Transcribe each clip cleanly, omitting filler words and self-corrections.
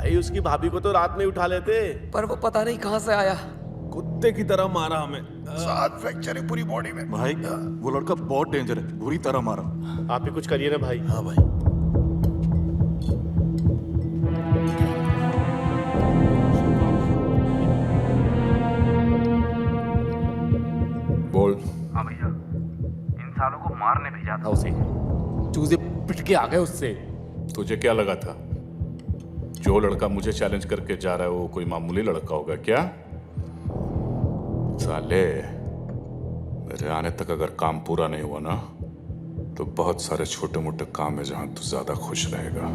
भाई उसकी भाभी को तो रात में उठा लेते। पर वो पता नहीं कहां से आया, कुत्ते की तरह मारा हमें। 7 फ्रैक्चर है पूरी बॉडी में। भाई वो लड़का बहुत डेंजर है, बुरी तरह मारा। आप ही कुछ करिए ना भाई। हाँ भाई। बोल। हाँ भैया, इन सालों को मारने भेजा था उसे। चूजे पिट के आ गए उससे। तुझे क्या लगा था जो लड़का मुझे चैलेंज करके जा रहा है वो कोई मामूली लड़का होगा क्या? साले, मेरे आने तक अगर काम पूरा नहीं हुआ ना तो बहुत सारे छोटे मोटे काम है जहां तू ज्यादा खुश रहेगा।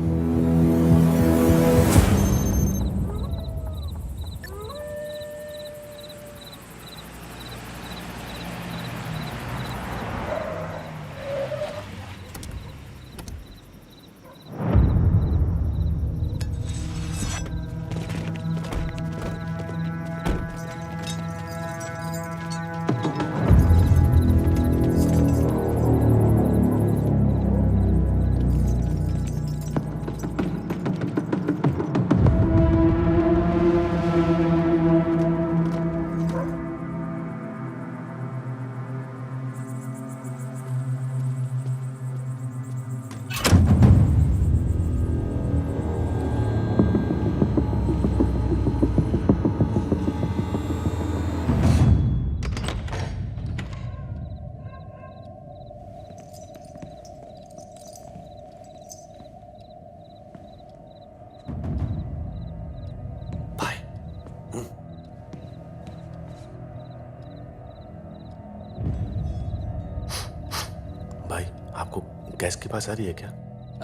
भाई आपको गैस के पास आ रही है क्या?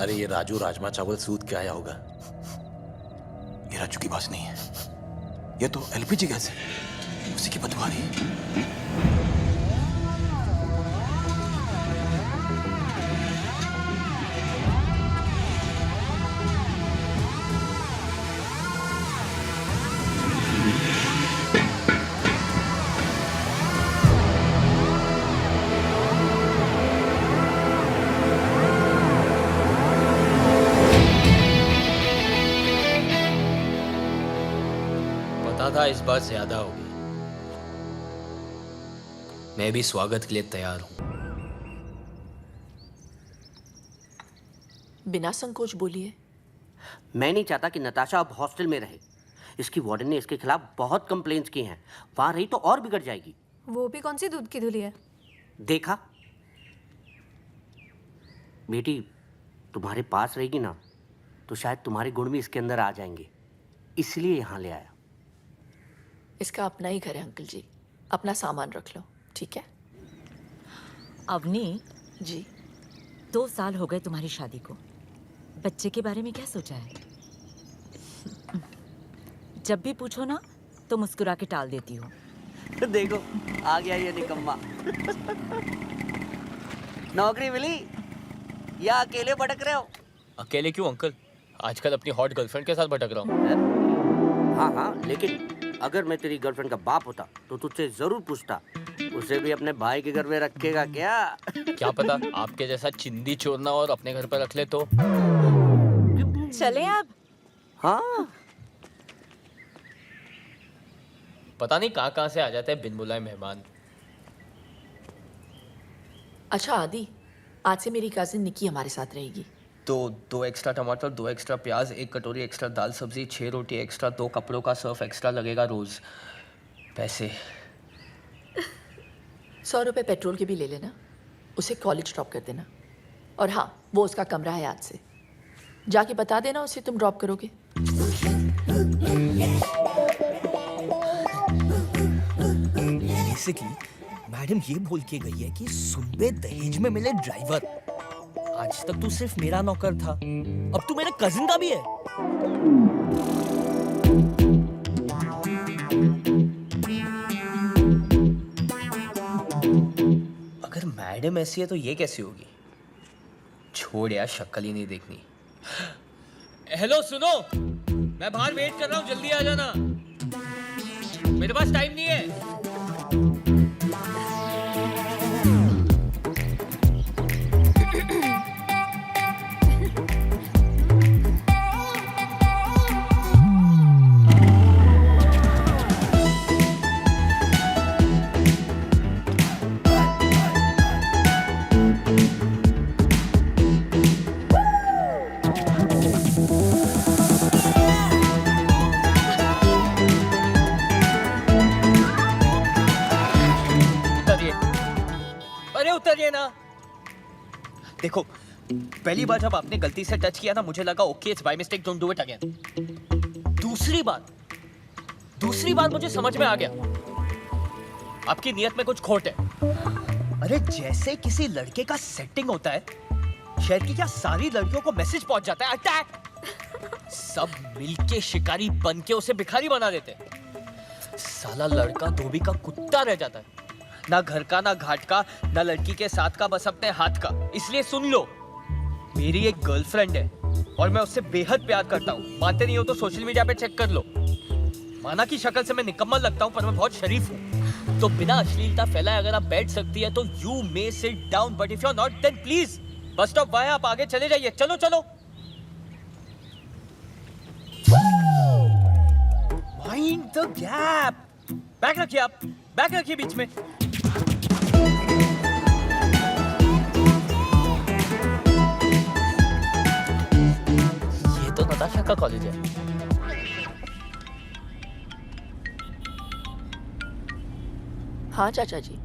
अरे ये राजू राजमा चावल सूद के आया होगा। ये राजू की बात नहीं है, ये तो एलपीजी गैस है, उसी की बदबू आ रही है। पता था इस बार ज्यादा होगी। मैं भी स्वागत के लिए तैयार हूं। बिना संकोच बोलिए। मैं नहीं चाहता कि नताशा अब हॉस्टल में रहे। इसकी वार्डन ने इसके खिलाफ बहुत कंप्लेंट्स की हैं। वहां रही तो और बिगड़ जाएगी। वो भी कौन सी दूध की धुली है? देखा बेटी, तुम्हारे पास रहेगी ना तो शायद तुम्हारे गुण भी इसके अंदर आ जाएंगे, इसलिए यहाँ ले आया। इसका अपना ही घर है अंकल जी, अपना सामान रख लो, ठीक है? अवनी जी 2 साल हो गए तुम्हारी शादी को, बच्चे के बारे में क्या सोचा है? जब भी पूछो ना तो मुस्कुरा के टाल देती हो। देखो आ गया ये निकम्मा। नौकरी मिली या अकेले भटक रहे हो? अकेले क्यों अंकल, आजकल अपनी हॉट गर्लफ्रेंड के साथ भटक रहा हूँ। हाँ हाँ, लेकिन अगर मैं तेरी गर्लफ्रेंड का बाप होता तो तुझसे जरूर पूछता, उसे भी अपने भाई के घर में रखेगा क्या? क्या पता आपके जैसा चिंदी चोरना और अपने घर पर रख ले तो। चले अब। हाँ, पता नहीं कहाँ से आ जाते हैं बिन बुलाए मेहमान। अच्छा आदि, आज से मेरी कजिन निकी हमारे साथ रहेगी। तो 2 एक्स्ट्रा टमाटर, 2 एक्स्ट्रा प्याज, 1 कटोरी एक्स्ट्रा दाल सब्जी, 6 रोटी एक्स्ट्रा, 2 कपड़ों का सर्फ एक्स्ट्रा लगेगा रोज। पैसे 100 रुपये पेट्रोल के भी ले लेना, उसे कॉलेज ड्रॉप कर देना। और हाँ, वो उसका कमरा है आज से, जाके बता देना उसे तुम ड्रॉप करोगे। बेसिकली मैडम ये बोल के गई है कि सुबह दहेज में मिले ड्राइवर। आज तक तू सिर्फ मेरा नौकर था, अब तू मेरे कजिन का भी है। अगर मैडम ऐसी है तो ये कैसी होगी? छोड़ यार, शक्ल ही नहीं देखनी। हेलो सुनो, मैं बाहर वेट कर रहा हूँ, जल्दी आ जाना, मेरे पास टाइम नहीं है। देखो, पहली बार जब आपने गलती से टच किया ना, मुझे लगा okay it's by mistake, don't do it again. दूसरी बार मुझे समझ में आ गया आपकी नियत में कुछ खोट है। अरे जैसे किसी लड़के का सेटिंग होता है, शहर की क्या सारी लड़कियों को मैसेज पहुंच जाता है अटैक, सब मिलके शिकारी बन के उसे भिखारी बना देते हैं। साला लड़का धोबी का कुत्ता रह जाता है, ना घर का ना घाट का ना लड़की के साथ का, बस अपने हाथ का। इसलिए सुन लो, मेरी एक गर्लफ्रेंड है और मैं उससे बेहद प्यार करता हूँ। मानते नहीं हो तो सोशल मीडिया पे चेक कर लो। माना की शक्ल से मैं निकम्मा लगता हूँ पर मैं बहुत शरीफ हूँ। तो बिना अश्लीलता फैलाए अगर आप बैठ सकती है तो you may sit down, but if you are not then please बस स्टॉप वहाँ आप आगे चले जाइए। चलो चलो। Mind the gap. बैग रखिए, आप बैग रखिए बीच में। ये तो नताशा का कॉलेज है। हाँ चाचा जी।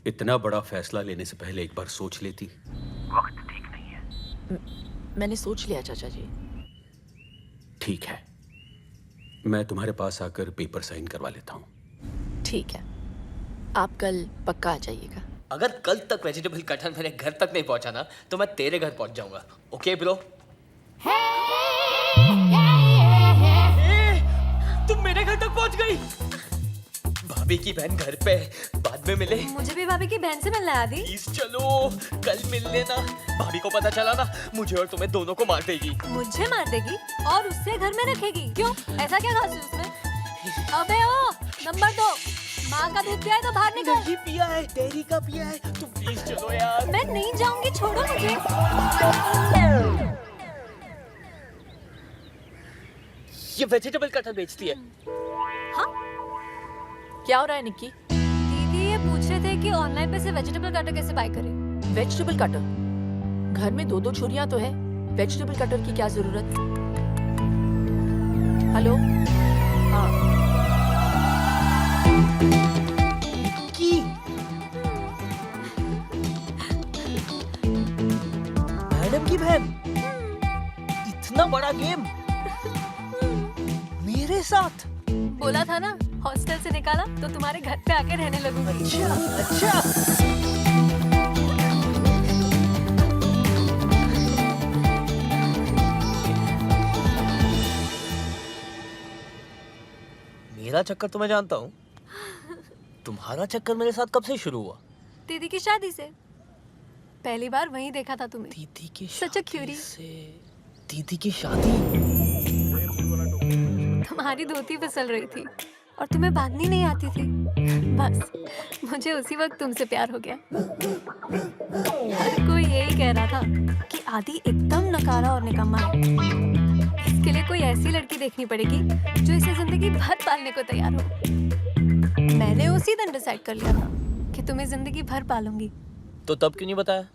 इतना बड़ा फैसला लेने से पहले एक बार सोच लेती। वक्त ठीक नहीं है। मैंने सोच लिया चाचा जी। ठीक है, मैं तुम्हारे पास आकर पेपर साइन करवा लेता हूँ। ठीक है, आप कल पक्का आ जाइएगा। अगर कल तक वेजिटेबल कटहल मेरे घर तक नहीं पहुंचा ना तो मैं तेरे घर पहुंच जाऊंगा। Okay bro? तुम मेरे घर तक पहुंच गई। भाभी की बहन घर पे, बाद में मिले। मुझे भी भाभी की बहन से मिलना है आदि। प्लीज चलो, कल मिल लेना। भाभी को पता चला ना मुझे और तुम्हें दोनों को मार देगी। मुझे मार देगी और उससे घर में रखेगी? क्यों, ऐसा क्या खास है उसमें? अबे ओ, नंबर 2, माँ का दूध पिया है तो बाहर निकल। नहीं पिया है, डेयरी का पिया है। तुम प्लीज चलो यार। मैं नहीं जाऊंगी, छोड़ो मुझे। ये वेजिटेबल कटहल बेचती है। हाँ? क्या हो रहा है निक्की? दीदी ये पूछ रहे थे कि ऑनलाइन पे से वेजिटेबल कटर कैसे बाय करें। Vegetable cutter? घर में 2-2 छुरियां तो है, वेजिटेबल कटर की क्या जरूरत? हेलो? हाँ। निक्की, मैडम की बहन, इतना बड़ा गेम मेरे साथ। बोला था ना, हॉस्टल से निकाला तो तुम्हारे घर पे आके रहने लगूंगी। अच्छा अच्छा। मेरा चक्कर तो मैं जानता हूँ, तुम्हारा चक्कर मेरे साथ कब से शुरू हुआ? दीदी की शादी से। पहली बार वहीं देखा था तुम्हें। दीदी की Such a शादी cutie. से? दीदी की शादी? तुम्हारी धोती फिसल रही थी और तुम्हें बांधनी नहीं आती थी। बस मुझे उसी वक्त तुमसे प्यार हो गया। हर कोई यही कह रहा था कि आदि एकदम नकारा और निकम्मा है। इसके लिए कोई ऐसी लड़की देखनी पड़ेगी जो इसे जिंदगी भर पालने को तैयार हो। मैंने उसी दिन डिसाइड कर लिया था कि तुम्हें जिंदगी भर पालूंगी। तो तब क्यों नहीं बताया?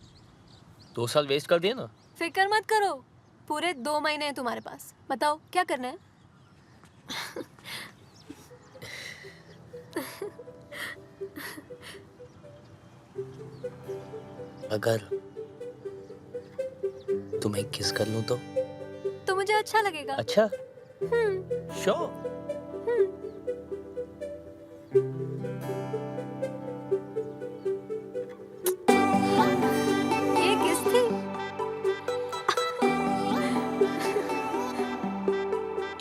2 साल वेस्ट कर दिए ना। फिक्र मत करो, पूरे 2 महीने हैं तुम्हारे पास। बताओ क्या करना है? अगर तुम्हें किस कर लूं तो मुझे अच्छा लगेगा। अच्छा? श्योर। ये किस थी?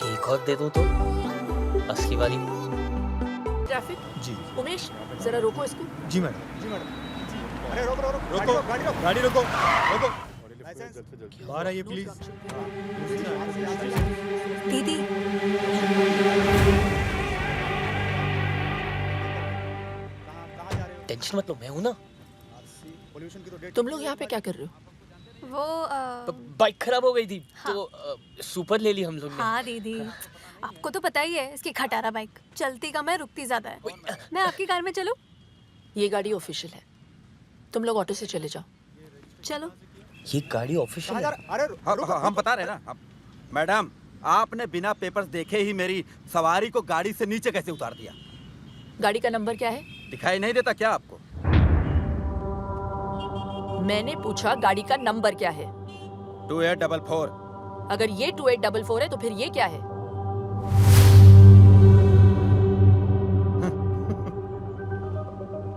एक और दे दूं तो? असली वाली। ट्रैफिक? जी। उमेश, जरा रोको इसको। जी मैडम। अरे रोको गाड़ी रोको। बाहर आइए प्लीज। दीदी टेंशन मत लो, मैं हूं ना। तुम लोग यहाँ पे क्या कर रहे हो? वो बाइक खराब हो गई थी तो सुपर ले ली हम लोग ने। हाँ दीदी, आपको तो पता ही है इसकी खटारा बाइक चलती कम है, रुकती ज्यादा है। मैं आपकी कार में चलूं? ये गाड़ी ऑफिशियल है, तुम लोग ऑटो से चले जाओ। चलो। ये गाड़ी ऑफिशियल है? अरे हम बता रहे हैं ना मैडम, आपने बिना पेपर्स देखे ही मेरी सवारी को गाड़ी से नीचे कैसे उतार दिया? गाड़ी का नंबर क्या है? दिखाई नहीं देता क्या आपको? मैंने पूछा गाड़ी का नंबर क्या है? 2844। अगर ये 2844 है तो फिर ये क्या है?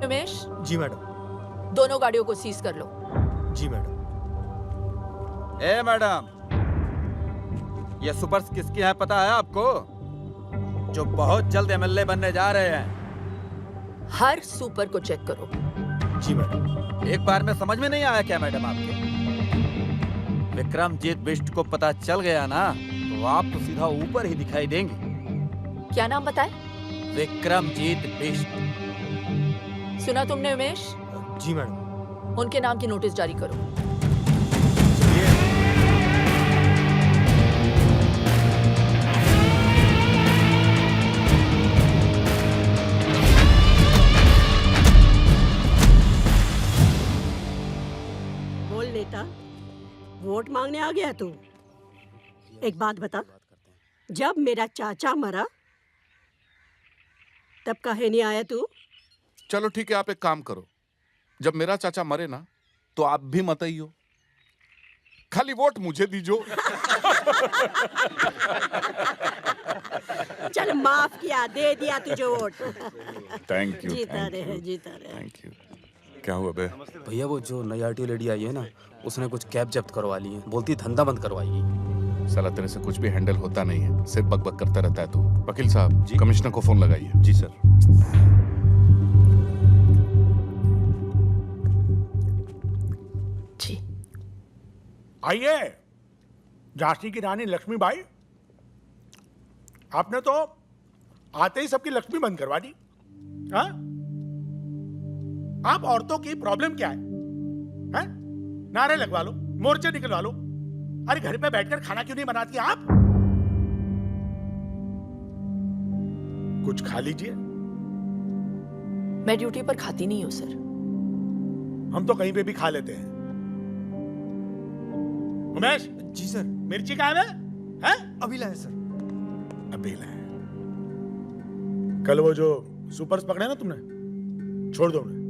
उमेश, जी मैडम। दोनों गाड़ियों को सीज कर लो। जी मैडम। ए मैडम, ये सुपर्स किसकी हैं पता है आपको? जो बहुत जल्द एमएलए बनने जा रहे हैं। हर सुपर को चेक करो। जी मैडम। एक बार में समझ में नहीं आया क्या मैडम आपके? विक्रमजीत बिष्ट को पता चल गया ना तो आप तो सीधा ऊपर ही दिखाई देंगे। क्या नाम बताए? विक्रमजीत बिष्ट। सुना तुमने उमेश? जी मैडम। उनके नाम की नोटिस जारी करो। बोल नेता, वोट मांगने आ गया तू? एक बात बता, जब मेरा चाचा मरा तब काहे नहीं आया तू? चलो ठीक है, आप एक काम करो, जब मेरा चाचा मरे ना तो आप भी मत आइयो, खाली वोट मुझे दीजो। चल माफ किया, दे दिया तुझे वोट। Thank you. जीता रहे, जीता रहे। Thank you. क्या हुआ बे? भैया वो जो नई आरटीओ लेडी आई है ना, उसने कुछ कैब जब्त करवा ली है, बोलती धंधा बंद करवाएगी। साला तेरे से कुछ भी हैंडल होता नहीं है, सिर्फ बकबक करता रहता है तू। वकील साहब जी, कमिश्नर को फोन लगाइए। जी सर। जी आइए, झांसी की रानी लक्ष्मीबाई, आपने तो आते ही सबकी लक्ष्मी बंद करवा दी। हाँ? आप औरतों की प्रॉब्लम क्या है? हैं? नारे लगवा लो, मोर्चे निकलवा लो। अरे घर पे बैठकर खाना क्यों नहीं बनाती आप? कुछ खा लीजिए। मैं ड्यूटी पर खाती नहीं हूँ सर। हम तो कहीं पे भी खा लेते हैं। उमेश। जी सर। मिर्ची कहाँ है? हैं? अभी लाए सर। अभी लाए। कल वो जो सुपर्स पकड़े ना तुमने, छोड़ दो उन्हें।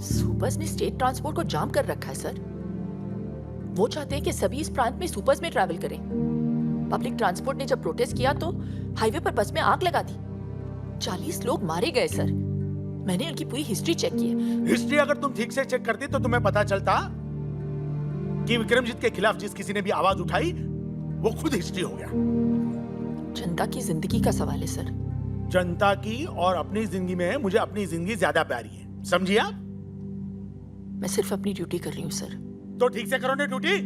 सुपर्स ने स्टेट ट्रांसपोर्ट को जाम कर रखा है सर। वो चाहते हैं कि सभी इस प्रांत में सुपर्स में ट्रैवल करें। पब्लिक ट्रांसपोर्ट ने जब प्रोटेस्ट किया तो हाईवे पर बस में आग लगा दी। 40 लोग मारे गए सर। मैंने उनकी पूरी हिस्ट्री चेक की है। हिस्ट्री अगर तुम ठीक से चेक करती तो तुम्हें पता चलता कि विक्रमजीत के खिलाफ जिस किसी ने भी आवाज उठाई वो खुद हिस्ट्री हो गया। जनता की जिंदगी का सवाल है सर। जनता की और अपनी जिंदगी में मुझे अपनी जिंदगी ज्यादा प्यारी है, समझिए आप? मैं सिर्फ अपनी ड्यूटी कर रही हूँ सर। तो ठीक से करो ना ड्यूटी।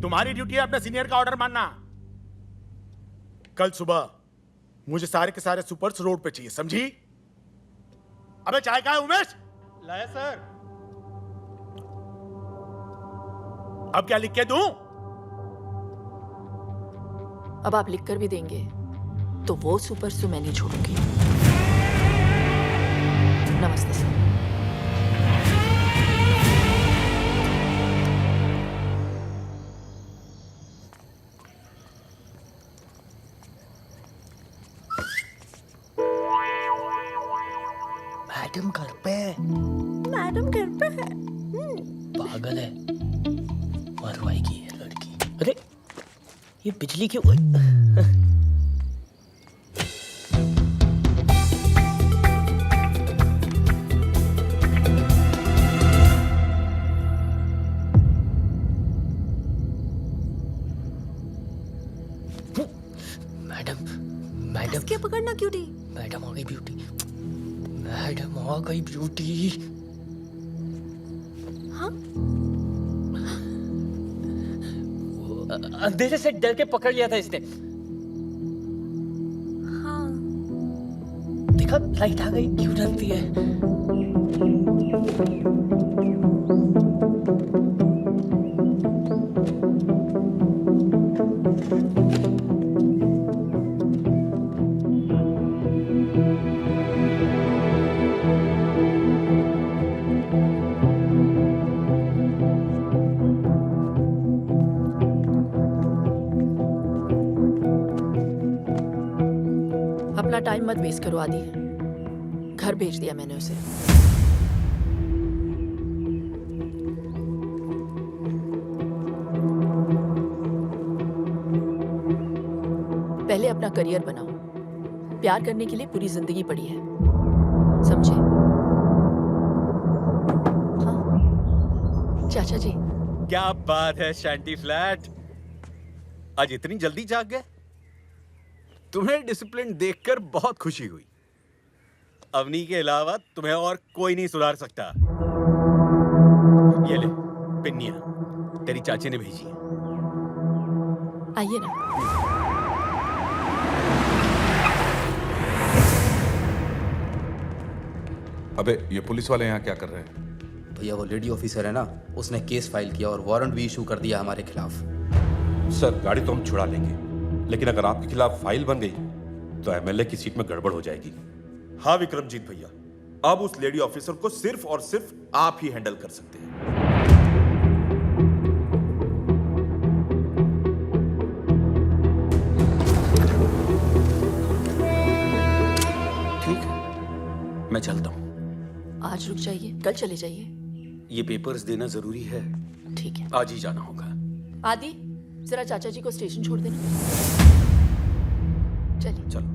तुम्हारी ड्यूटी है अपने सीनियर का ऑर्डर मानना। कल सुबह मुझे सारे के सारे सुपर्स रोड पे चाहिए, समझी? अबे चाय कहाँ है उमेश? लाया सर। अब क्या लिख के दूं? अब आप लिख कर भी देंगे तो वो सुपर्स तो मैं नहीं छोड़ूंगी। नमस्ते सर। मैडम घर पे है। मैडम घर पे है। पागल है, मरवाएगी ये लड़की। अरे ये बिजली क्यों? मैडम क्या पकड़ना क्यूटी? मैडम आ गई ब्यूटी। मैडम आ गई ब्यूटी। हाँ? अंधेरे से डर के पकड़ लिया था इसने। हाँ। देखा लाइट आ गई, क्यों डरती है? अपना टाइम मत वेस्ट करो आदि। घर भेज दिया मैंने उसे। पहले अपना करियर बनाओ। प्यार करने के लिए पूरी जिंदगी पड़ी है, समझे? हाँ चाचा जी। क्या बात है शैंटी फ्लैट, आज इतनी जल्दी जाग गए? तुम्हें डिसिप्लिन देखकर बहुत खुशी हुई। अवनी के अलावा तुम्हें और कोई नहीं सुधार सकता। ये ले पिन्निया, तेरी चाची ने भेजी है। आइए ना। अबे ये पुलिस वाले यहाँ क्या कर रहे हैं? भैया वो लेडी ऑफिसर है ना, उसने केस फाइल किया और वारंट भी इशू कर दिया हमारे खिलाफ। सर गाड़ी तो हम छुड़ा लेंगे, लेकिन अगर आपके खिलाफ फाइल बन गई तो एमएलए की सीट में गड़बड़ हो जाएगी। हाँ विक्रमजीत भैया, अब उस लेडी ऑफिसर को सिर्फ और सिर्फ आप ही हैंडल कर सकते हैं। ठीक है, मैं चलता हूँ। आज रुक जाइए, कल चले जाइए। ये पेपर्स देना जरूरी है। ठीक है, आज ही जाना होगा। आदि जरा चाचा जी को स्टेशन छोड़ देना। चलिए चलो।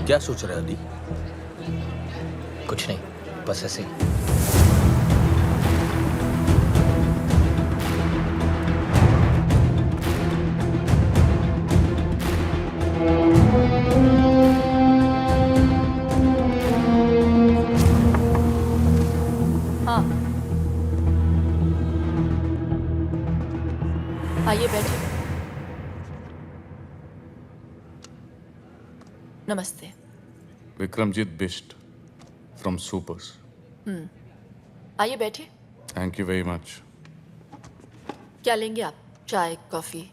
क्या सोच रहे अली? कुछ नहीं, बस ऐसे ही। हाँ आइए बैठिए। नमस्ते। Vikramjit Bisht from supers. आइए बैठिए। Thank you very much. क्या लेंगे आप? चाय, कॉफी?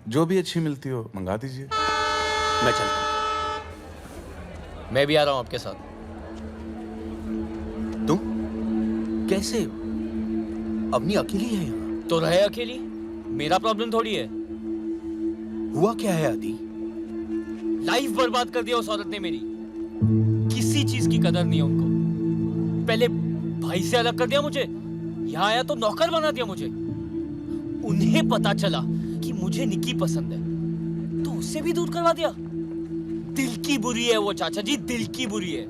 जो भी अच्छी मिलती हो मंगा दीजिए। मैं चलता हूँ। मैं भी आ रहा हूँ आपके साथ। तुम कैसे? अवनी अकेली है यहाँ? तो रहे अकेली, मेरा प्रॉब्लम थोड़ी है। हुआ क्या है आदि? लाइफ बर्बाद कर दिया उस औरत ने मेरी। किसी चीज की कदर नहीं है उनको। पहले भाई से अलग कर दिया मुझे, यहाँ आया तो नौकर बना दिया मुझे। उन्हें पता चला कि मुझे निकी पसंद है तो उससे भी दूर करवा दिया। दिल की बुरी है वो चाचा जी, दिल की बुरी है।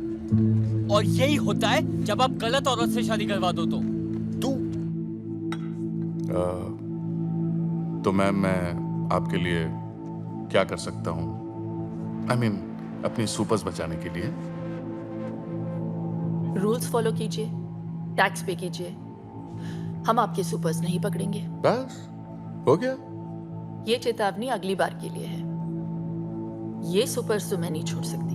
और यही होता है जब आप गलत औरत से शादी करवा दो तो। तो मैम मैं आपके लिए क्या कर सकता हूँ? I mean, अपनी सुपर्स बचाने के लिए। रूल्स फॉलो कीजिए, टैक्स पे कीजिए। हम आपके सुपर्स नहीं पकड़ेंगे। बस हो गया। ये चेतावनी अगली बार के लिए है। ये सुपर्स तो मैं नहीं छोड़ सकती।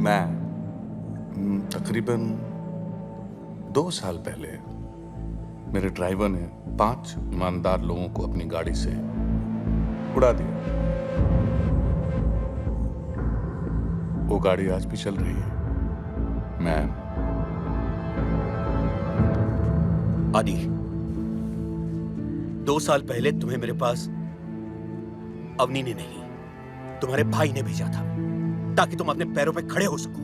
मैं तकरीबन 2 साल पहले मेरे ड्राइवर ने 5 ईमानदार लोगों को अपनी गाड़ी से उड़ा दिया। वो गाड़ी आज भी चल रही है। मैं आदि 2 साल पहले तुम्हें मेरे पास अवनी ने नहीं, तुम्हारे भाई ने भेजा था ताकि तुम अपने पैरों पे खड़े हो सको।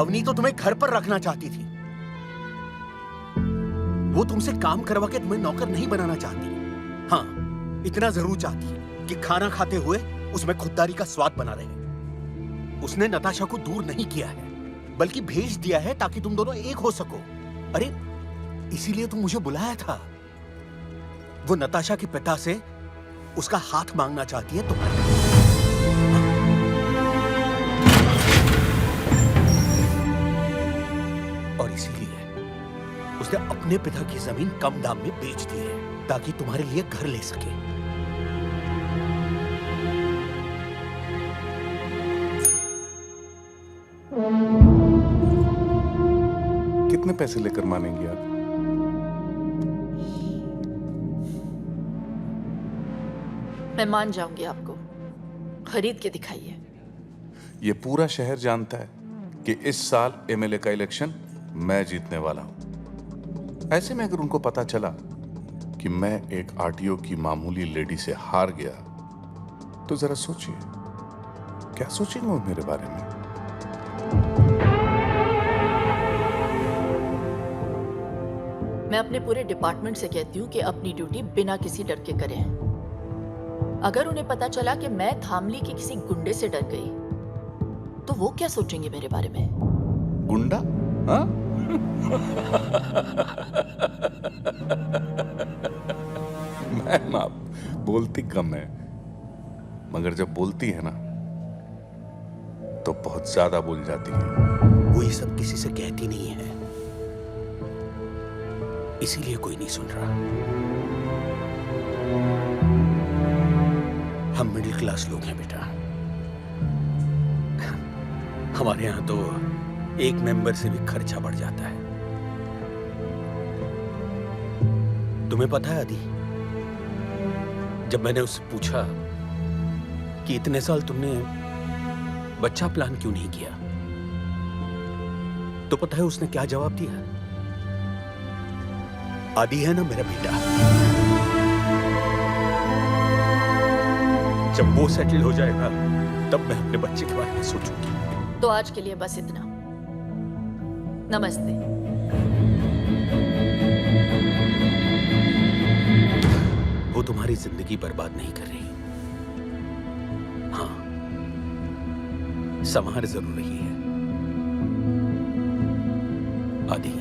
अवनी तो तुम्हें घर पर रखना चाहती थी। वो तुमसे काम करवा के तुम्हें नौकर नहीं बनाना चाहती। हाँ, इतना जरूर चाहती है कि खाना खाते हुए उसमें खुददारी का स्वाद बना रहे। उसने नताशा को दूर नहीं किया है, बल्कि भेज दिया है ताकि तुम दोनों एक हो सको। अरे इसीलिए तुम मुझे बुलाया था। वो नताशा के पिता से उसका हाथ मांगना चाहती है तुम्हारे। और इसीलिए उसने अपने पिता की जमीन कम दाम में बेच दी है ताकि तुम्हारे लिए घर ले सके। कितने पैसे लेकर मानेंगी आप? मैं मान जाऊंगी आपको, खरीद के दिखाइए। ये पूरा शहर जानता है कि इस साल एमएलए का इलेक्शन मैं जीतने वाला हूं। ऐसे में अगर उनको पता चला कि मैं एक आरटीओ की मामूली लेडी से हार गया तो जरा सोचिए, क्या सोचेंगे वो मेरे बारे में? मैं अपने पूरे डिपार्टमेंट से कहती हूँ कि अपनी ड्यूटी बिना किसी डर के करें। अगर उन्हें पता चला कि मैं धामली के किसी गुंडे से डर गई तो वो क्या सोचेंगे मेरे बारे में? गुंडा? हाँ? मैम, आप बोलती कम है, मगर जब बोलती है ना तो बहुत ज्यादा बोल जाती है। वो ये सब किसी से कहती नहीं है, इसीलिए कोई नहीं सुन रहा। हम मिडिल क्लास लोग हैं बेटा। हमारे यहां तो एक मेंबर से भी खर्चा बढ़ जाता है। तुम्हें पता है आदि, जब मैंने उससे पूछा कि इतने साल तुमने बच्चा प्लान क्यों नहीं किया, तो पता है उसने क्या जवाब दिया? आदि है ना मेरा बेटा, जब वो सेटल हो जाएगा तब मैं अपने बच्चे के बारे में सोचूंगी। तो आज के लिए बस इतना। नमस्ते। वो तुम्हारी जिंदगी बर्बाद नहीं कर रही। हाँ, संभार जरूर रही है। आदि,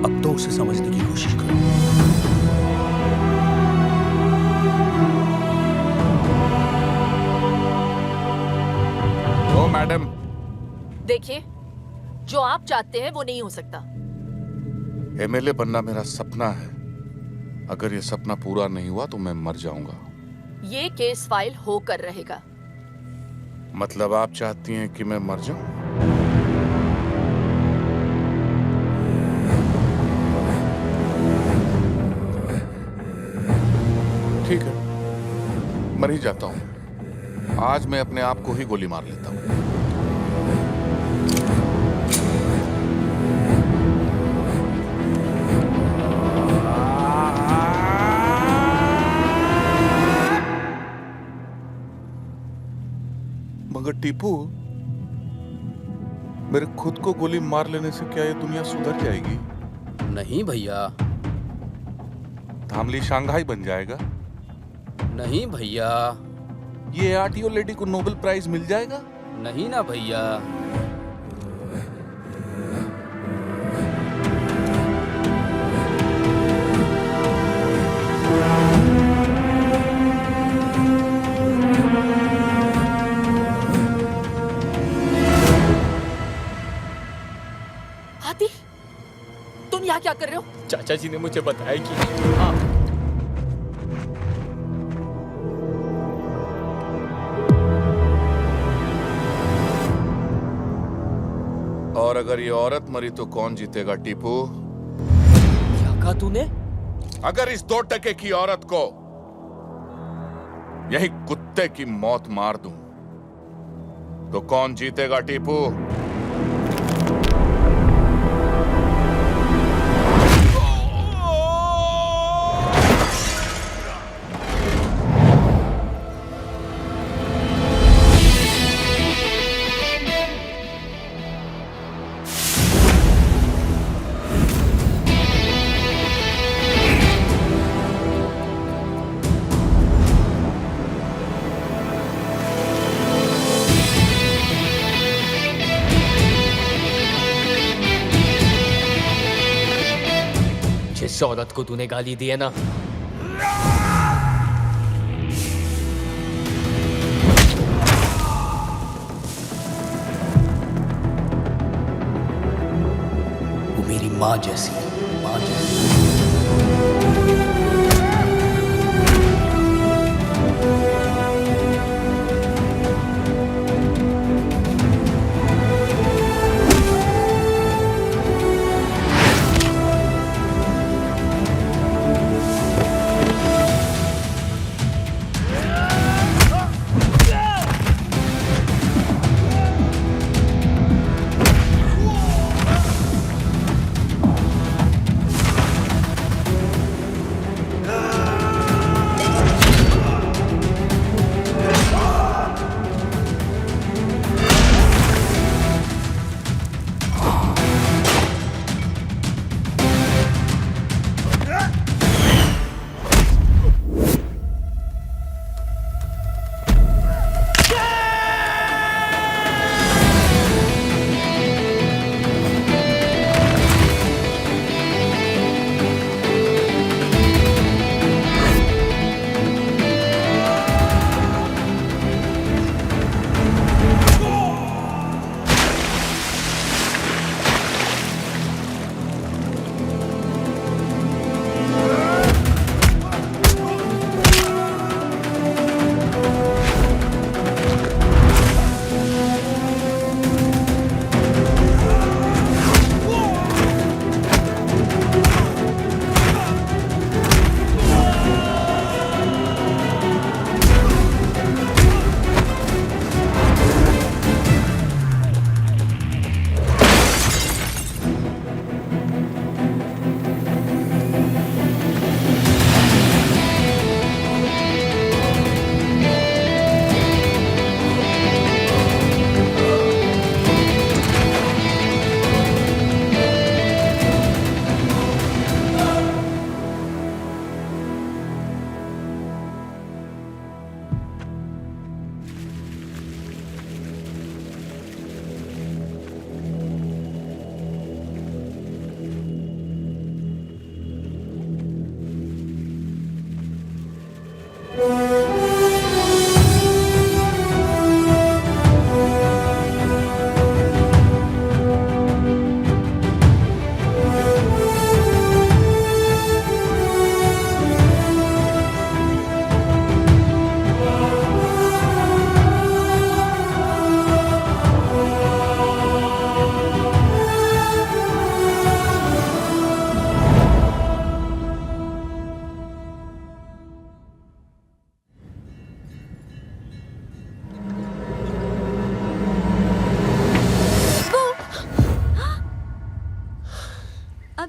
अब तो उसे समझने की कोशिश करो। ओ मैडम, देखिए, जो आप चाहते हैं वो नहीं हो सकता। एमएलए बनना मेरा सपना है। अगर ये सपना पूरा नहीं हुआ तो मैं मर जाऊंगा। ये केस फाइल होकर रहेगा। मतलब आप चाहती हैं कि मैं मर जाऊं? ठीक है, मर ही जाता हूं। आज मैं अपने आप को ही गोली मार लेता हूं। मगर टीपू, मेरे खुद को गोली मार लेने से क्या ये दुनिया सुधर जाएगी? नहीं भैया। धामली शंघाई बन जाएगा? नहीं भैया। ये आरटीओ लेडी को नोबेल प्राइज मिल जाएगा? नहीं ना भैया। आदि, तुम यहाँ क्या कर रहे हो? चाचा जी ने मुझे बताया कि आप और अगर ये औरत मरी तो कौन जीतेगा टीपू? क्या कहा तूने? अगर इस 2 टके की औरत को यही कुत्ते की मौत मार दूं तो कौन जीतेगा टीपू? जिस औरत को तूने गाली दी है ना, मेरी माँ जैसी है, माँ जैसी।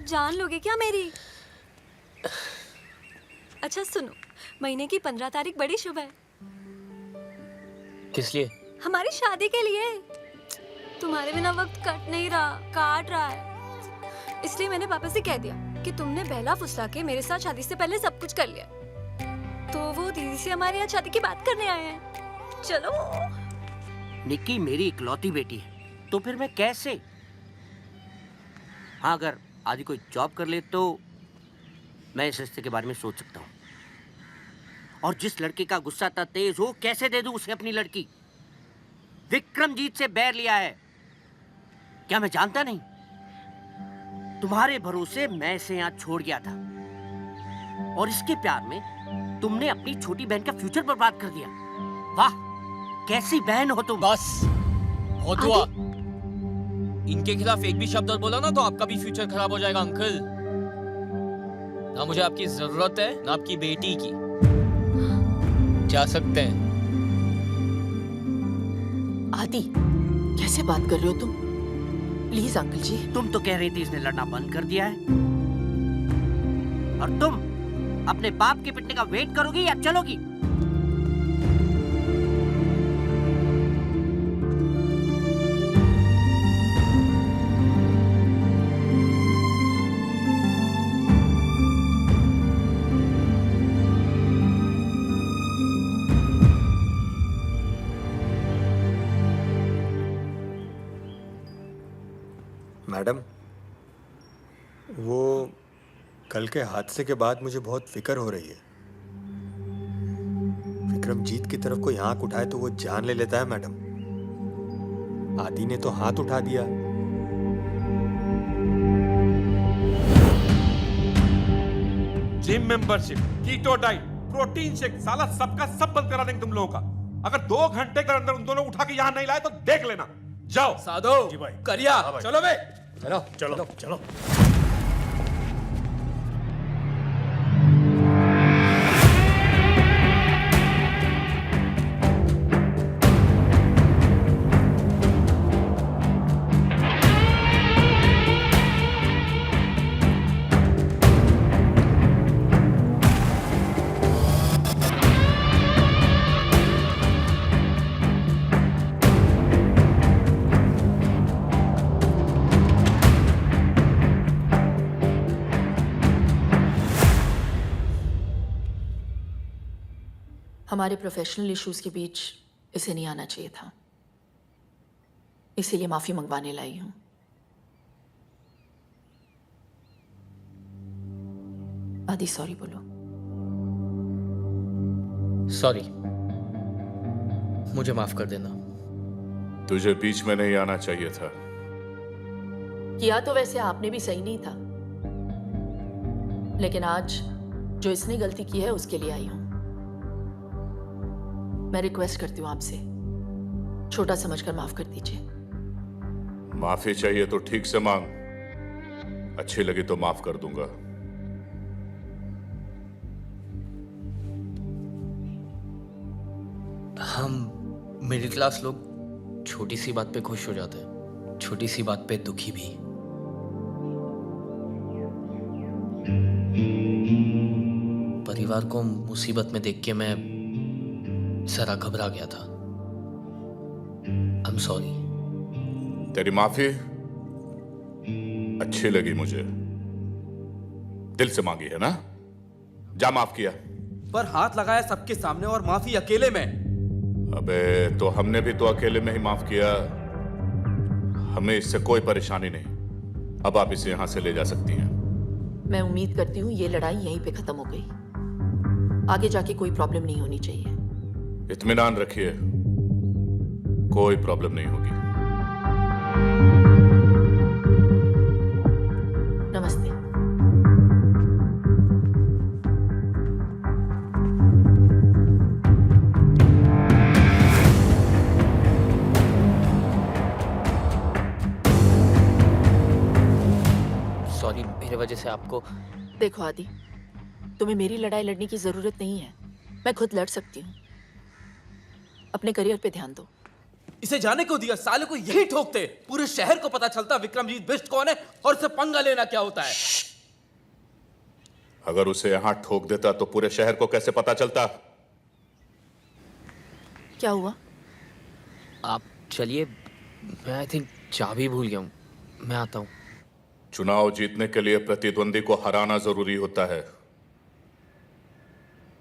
जान लोगे क्या मेरी? अच्छा सुनो, महीने की 15 तारीख बड़ी शुभ है। किस लिए? हमारी शादी के लिए। तुम्हारे बिना वक्त कट नहीं रहा, काट रहा है। इसलिए मैंने पापा से कह दिया कि तुमने बहला फुसला के मेरे साथ शादी से पहले सब कुछ कर लिया, तो वो दीदी से हमारे यहाँ शादी की बात करने आए हैं। चलो। निक्की मेरी इकलौती बेटी है, तो फिर मैं कैसे? हाँ, अगर आदि कोई जॉब कर ले तो मैं इस रिश्ते के बारे में सोच सकता हूँ। और जिस लड़के का गुस्सा इतना तेज हो, कैसे दे दूं उसे अपनी लड़की? विक्रमजीत से बैर लिया है, क्या मैं जानता नहीं? तुम्हारे भरोसे मैं इसे यहाँ छोड़ गया था, और इसके प्यार में तुमने अपनी छोटी बहन का फ्यूचर बर्बाद कर दिया। वाह, कैसी बहन हो तुम। बस बहुत हुआ। इनके खिलाफ एक भी शब्द और बोला ना तो आपका भी फ्यूचर खराब हो जाएगा अंकल। ना मुझे आपकी जरूरत है, ना आपकी बेटी की। जा सकते हैं। आदि, कैसे बात कर रहे हो तुम? प्लीज अंकल जी। तुम तो कह रही थी इसने लड़ना बंद कर दिया है, और तुम अपने बाप के पिटने का वेट करोगी या चलोगी? मैडम, वो कल के हादसे के बाद मुझे बहुत फिक्र हो रही है। विक्रमजीत की तरफ कोई आंख उठाए तो वो जान ले लेता है मैडम। आदि ने तो हाथ उठा दिया। Gym membership, keto diet, protein shake, साला सबका सब बंद करा देंगे तुम लोगों का। अगर 2 घंटे के अंदर उन दोनों उठा के यहाँ नहीं लाए तो देख लेना। जाओ। साधो, करिया, चलो बे। चलो चलो चलो। हमारे प्रोफेशनल इश्यूज के बीच इसे नहीं आना चाहिए था, इसीलिए माफी मंगवाने लाई हूं। आदि सॉरी बोलो। सॉरी, मुझे माफ कर देना। तुझे बीच में नहीं आना चाहिए था। किया तो वैसे आपने भी सही नहीं था, लेकिन आज जो इसने गलती की है उसके लिए आई हूं। मैं रिक्वेस्ट करती हूँ आपसे, छोटा समझकर माफ कर दीजिए। माफी चाहिए तो ठीक से मांग, अच्छी लगी तो माफ कर दूंगा। हम मिडिल क्लास लोग छोटी सी बात पे खुश हो जाते हैं, छोटी सी बात पे दुखी भी। परिवार को मुसीबत में देख के मैं जरा घबरा गया था। I'm sorry। तेरी माफी अच्छी लगी मुझे, दिल से मांगी है ना? जा माफ किया। पर हाथ लगाया सबके सामने और माफी अकेले में। अबे तो हमने भी तो अकेले में ही माफ किया, हमें इससे कोई परेशानी नहीं। अब आप इसे यहां से ले जा सकती हैं। मैं उम्मीद करती हूँ ये लड़ाई यहीं पे खत्म हो गई, आगे जाके कोई प्रॉब्लम नहीं होनी चाहिए। इत्मीनान रखिए, कोई प्रॉब्लम नहीं होगी। नमस्ते। सॉरी, मेरे वजह से आपको। देखो आदि, तुम्हें मेरी लड़ाई लड़ने की जरूरत नहीं है, मैं खुद लड़ सकती हूँ। अपने करियर पे ध्यान दो। इसे जाने को दिया, साले को यही ठोकते। पूरे शहर को पता चलता विक्रमजीत बिष्ट कौन है और उसे पंगा लेना क्या होता है। अगर उसे यहां ठोक देता तो पूरे शहर को कैसे पता चलता? क्या हुआ? आप चलिए, मैं आई थिंक चाबी भूल गया हूँ, मैं आता हूँ। चुनाव जीतने के लिए प्रतिद्वंदी को हराना जरूरी होता है,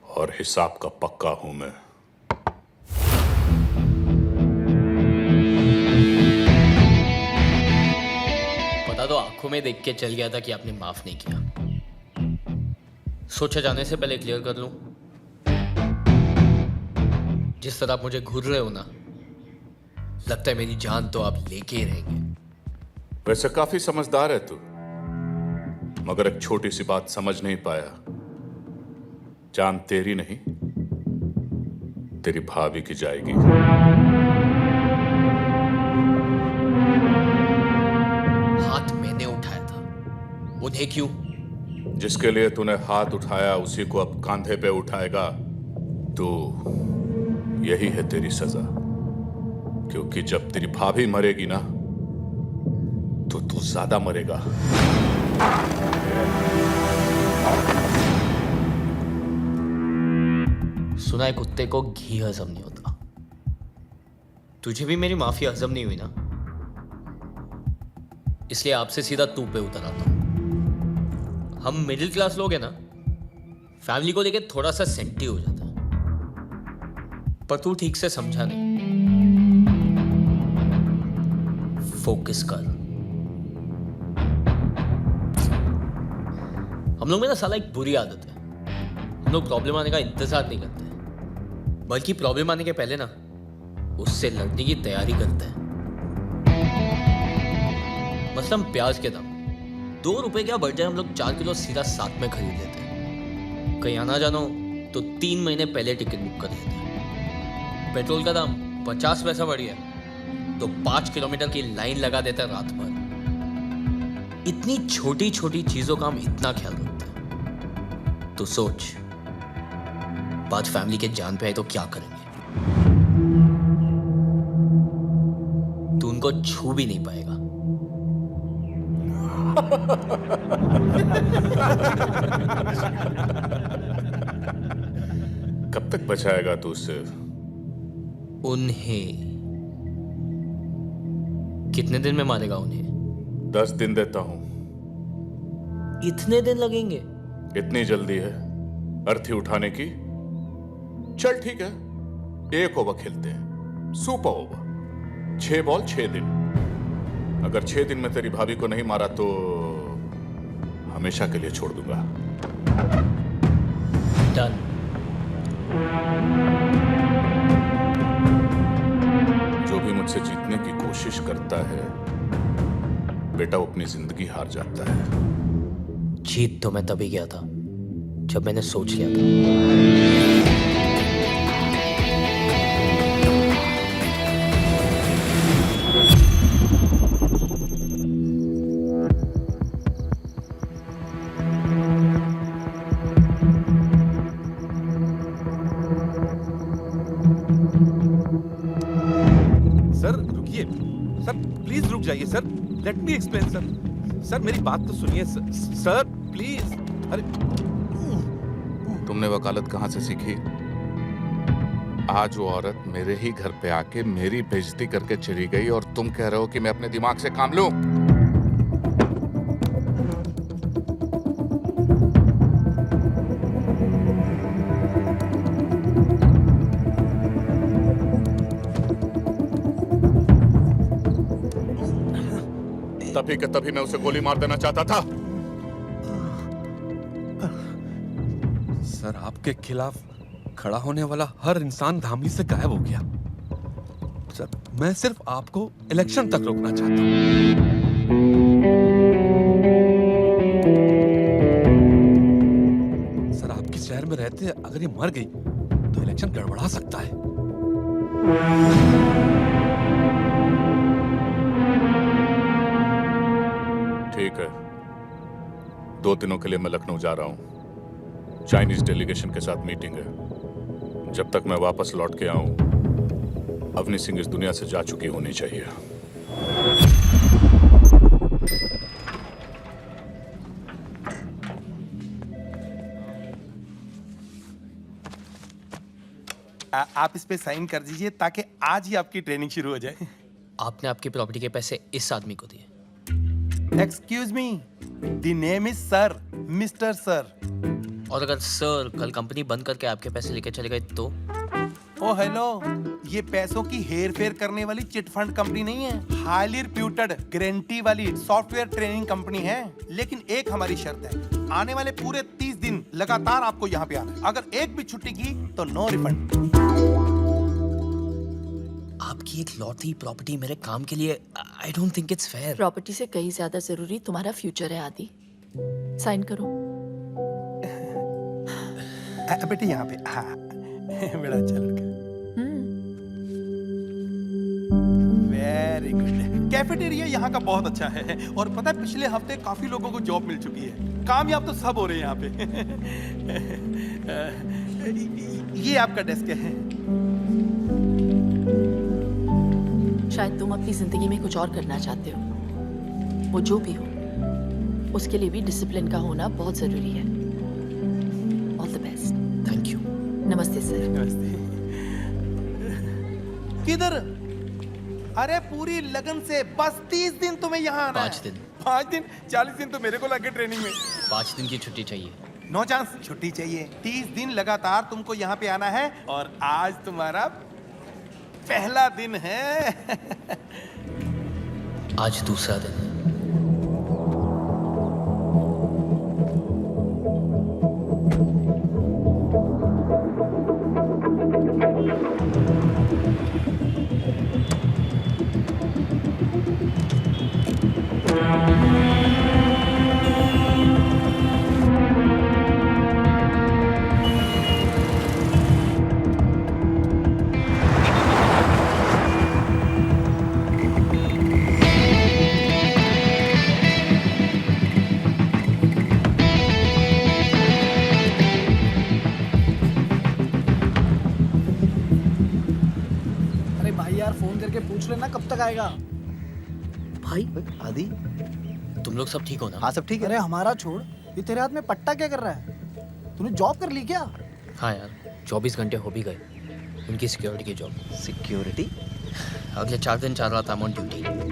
और हिसाब का पक्का हूं मैं। पता तो आंखों में देख के चल गया था कि आपने माफ नहीं किया। सोचा जाने से पहले क्लियर कर लूं, जिस तरह आप मुझे घूर रहे हो ना, लगता है मेरी जान तो आप लेके ही रहेंगे। वैसे काफी समझदार है तू, मगर एक छोटी सी बात समझ नहीं पाया। जान तेरी नहीं, तेरी भाभी की जाएगी। हाथ मैंने उठाया था, उन्हें क्यों? जिसके लिए तूने हाथ उठाया उसी को अब कांधे पे उठाएगा तो यही है तेरी सजा। क्योंकि जब तेरी भाभी मरेगी ना तो तू ज्यादा मरेगा। सुना है कुत्ते को घी हजम नहीं होता। तुझे भी मेरी माफी हजम नहीं हुई ना, इसलिए आपसे सीधा तू पे उतर आता हूं। हम मिडिल क्लास लोग हैं ना, फैमिली को लेके थोड़ा सा सेंटी हो जाता है, पर तू ठीक से समझा नहीं। फोकस कर। हम लोग में ना साला एक बुरी आदत है, हम लोग प्रॉब्लम आने का इंतजार नहीं करते, बल्कि प्रॉब्लम आने के पहले ना उससे लड़ने की तैयारी करते हैं। मसलन प्याज के दाम 2 रुपए क्या बढ़ जाए, हम लोग 4 किलो सीधा साथ में खरीद लेते हैं। कहीं आना जाना हो तो 3 महीने पहले टिकट बुक कर लेते हैं। पेट्रोल का दाम 50 पैसा बढ़ गया तो 5 किलोमीटर की लाइन लगा देते हैं रात भर। इतनी छोटी छोटी चीजों का हम इतना ख्याल रखते हैं। तो सोच, बात फैमिली के जान पे आए तो क्या करेंगे? तू उनको छू भी नहीं पाएगा। कब तक बचाएगा तू उससे? उन्हें कितने दिन में मारेगा उन्हें? 10 दिन देता हूं। इतने दिन लगेंगे? इतनी जल्दी है अर्थी उठाने की? चल ठीक है, 1 ओवर खेलते हैं, सुपर ओवर। 6 बॉल 6 दिन। अगर 6 दिन में तेरी भाभी को नहीं मारा तो हमेशा के लिए छोड़ दूंगा। डन। जो भी मुझसे जीतने की कोशिश करता है बेटा, वो अपनी जिंदगी हार जाता है। जीत तो मैं तभी गया था जब मैंने सोच लिया था। सर रुकिए, सर प्लीज रुक जाइए sir, let me explain sir. Sir मेरी बात तो सुनिए सर प्लीज। अरे तुमने वकालत कहां से सीखी? आज वो औरत मेरे ही घर पे आके मेरी बेइज्जती करके चली गई और तुम कह रहे हो कि मैं अपने दिमाग से काम लूं? तभी के तभी मैं उसे गोली मार देना चाहता था। सर आपके खिलाफ खड़ा होने वाला हर इंसान धामली से गायब हो गया। सर मैं सिर्फ आपको इलेक्शन तक रोकना चाहता हूं। सर आपके शहर में रहते अगर ये मर गई तो इलेक्शन गड़बड़ा सकता है। ठीक है, 2 दिनों के लिए मैं लखनऊ जा रहा हूं। चाइनीज डेलीगेशन के साथ मीटिंग है। जब तक मैं वापस लौट के आऊं, अवनी सिंह इस दुनिया से जा चुकी होनी चाहिए। आप इस पे साइन कर दीजिए ताकि आज ही आपकी ट्रेनिंग शुरू हो जाए। आपने आपकी प्रॉपर्टी के पैसे इस आदमी को दिए? Excuse me, the name is sir, mister sir. और अगर सर कल कंपनी बंद करके आपके पैसे लेके चले गए तो? ओ हेलो, ये पैसों की हेर फेर करने वाली चिट फंड कंपनी नहीं है, हाईली रिप्यूटेड गारंटी वाली सॉफ्टवेयर ट्रेनिंग कंपनी है। लेकिन एक हमारी शर्त है, आने वाले पूरे 30 दिन लगातार आपको यहाँ पे आना है। अगर एक भी छुट्टी की तो नो रिफंड। आपकी एक लौटी प्रॉपर्टी मेरे काम के लिए, I don't think it's fair. Property से कहीं ज्यादा जरूरी तुम्हारा फ्यूचर है आदि। साइन करो। बेटे यहाँ पे, हाँ बड़ा अच्छा लड़का। Very good. कैफेटेरिया यहाँ का बहुत अच्छा है और पता है पिछले हफ्ते काफी लोगों को जॉब मिल चुकी है। कामयाब तो सब हो रहे हैं यहाँ पे। ये आपका डेस्क है। शायद तुम अपनी जिंदगी में कुछ और करना चाहते हो। वो जो भी हो, उसके लिए भी डिसिप्लिन का होना बहुत जरूरी है। All the best. Thank you. नमस्ते सर। नमस्ते। किधर? अरे पूरी लगन से बस 30 दिन तुम्हें यहाँ आना 5 दिन। 5 दिन? 40 दिन तो मेरे को लगे ट्रेनिंग में। 5 दिन की छुट्टी चाहिए। नो चांस, छुट्टी चाहिए। 30 दिन लगातार तुमको यहाँ पे आना है और आज तुम्हारा पहला दिन है। आज दूसरा दिन है। लेना कब तक आएगा? भाई आदि, तुम लोग सब ठीक हो ना? हाँ सब ठीक है। अरे हमारा छोड़, ये तेरे हाथ में पट्टा क्या कर रहा है? तूने जॉब कर ली क्या? हाँ यार, 24 घंटे हो भी गए उनकी सिक्योरिटी की जॉब। सिक्योरिटी? अगले 4 दिन 4 रात ऑन ड्यूटी।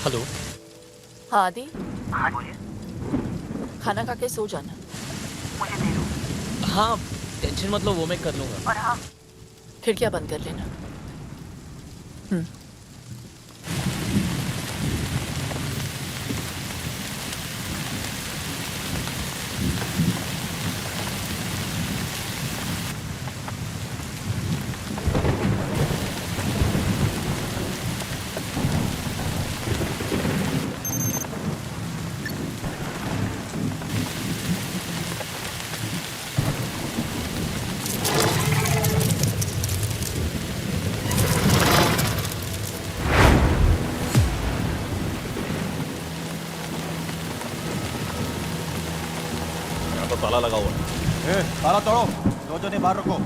हेलो। हाँ आदि। हाँ बोलिए। खाना खा के सो जाना। मुझे दे दो। हाँ टेंशन मत लो, वो मैं कर लूंगा। और हाँ, खिड़कियाँ बंद कर लेना। तो ताला लगा हुआ है। ताला तोड़ो, दो जने बाहर रखो।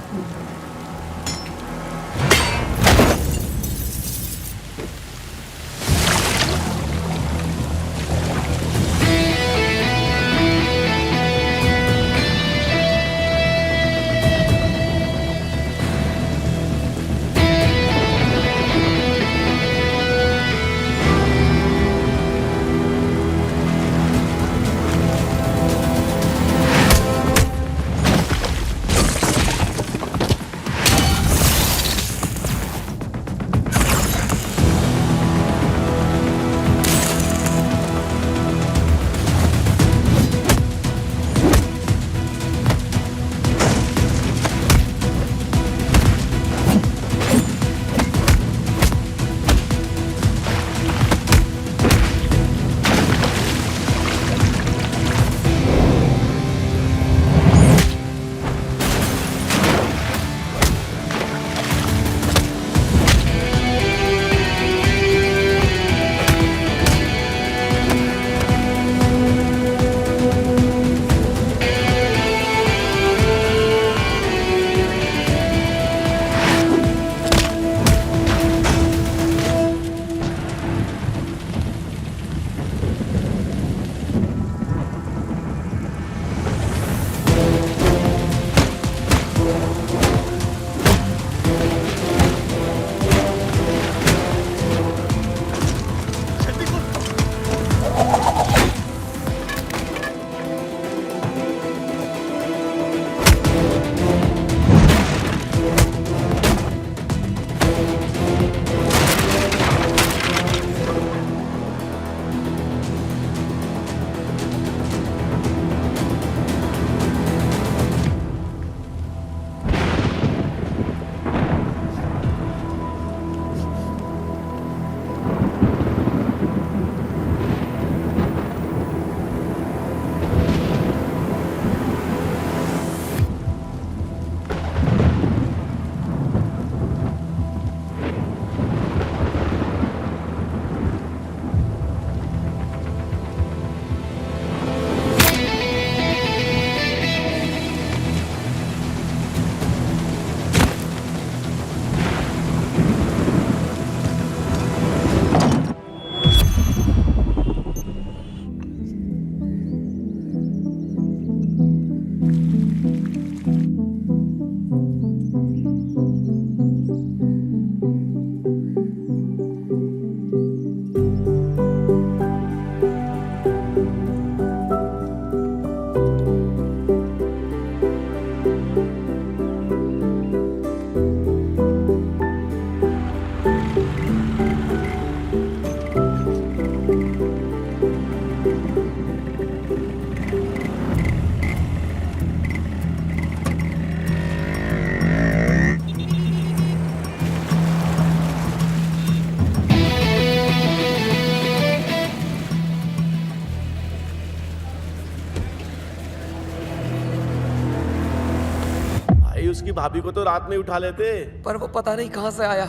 उसकी भाभी को तो रात में उठा लेते। पर वो पता नहीं कहां से आया,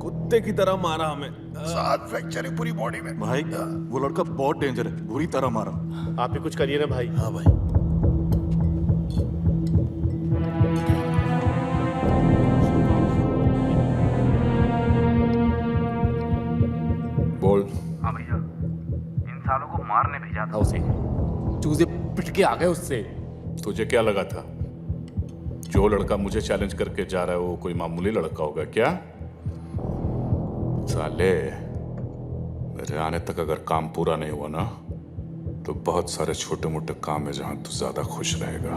कुत्ते की तरह मारा हमें। 7 फ्रैक्चर है पूरी बॉडी में। भाई वो लड़का बहुत डेंजर है, बुरी तरह मारा। आप ही कुछ करिए ना भाई। हाँ भाई। बोल। हाँ भैया, इन सालों को मारने भेजा था उसे। चूजे पिट के आ गए उससे। तुझे क्या लगा था जो लड़का मुझे चैलेंज करके जा रहा है वो कोई मामूली लड़का होगा क्या? साले, मेरे आने तक अगर काम पूरा नहीं हुआ ना तो बहुत सारे छोटे मोटे काम है जहां तू ज्यादा खुश रहेगा।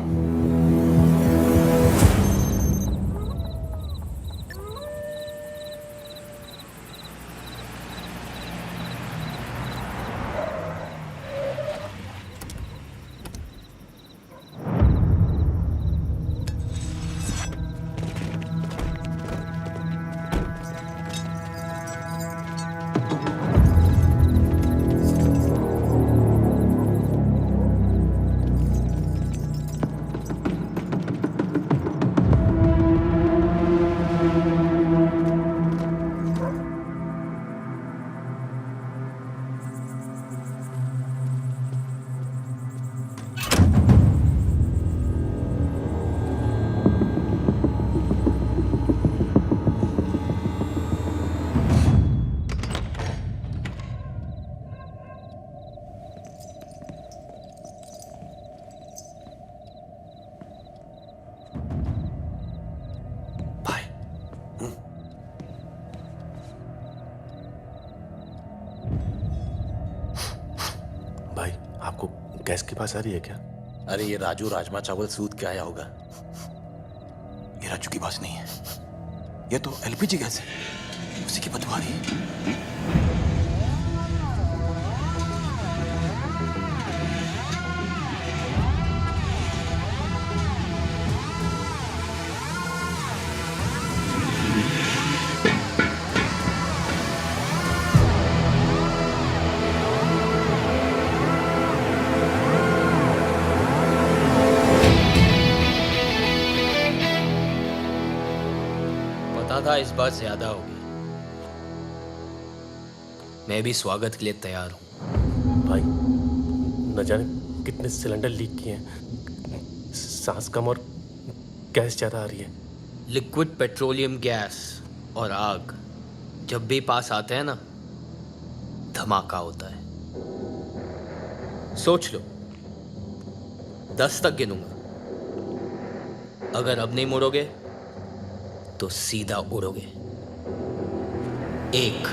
भाई आपको गैस की पास आ रही है क्या? अरे ये राजू राजमा चावल सूद के आया होगा। ये राजू की बात नहीं है, ये तो एलपीजी गैस है, उसी की बदबू आ रही है। पता था इस बार ज्यादा होगी। मैं भी स्वागत के लिए तैयार हूं। भाई न जाने कितने सिलेंडर लीक किए हैं, सांस कम और गैस ज्यादा आ रही है। लिक्विड पेट्रोलियम गैस और आग जब भी पास आते हैं ना, धमाका होता है। सोच लो, 10 तक गिनूंगा। अगर अब नहीं मुड़ोगे तो सीधा उड़ोगे। 1,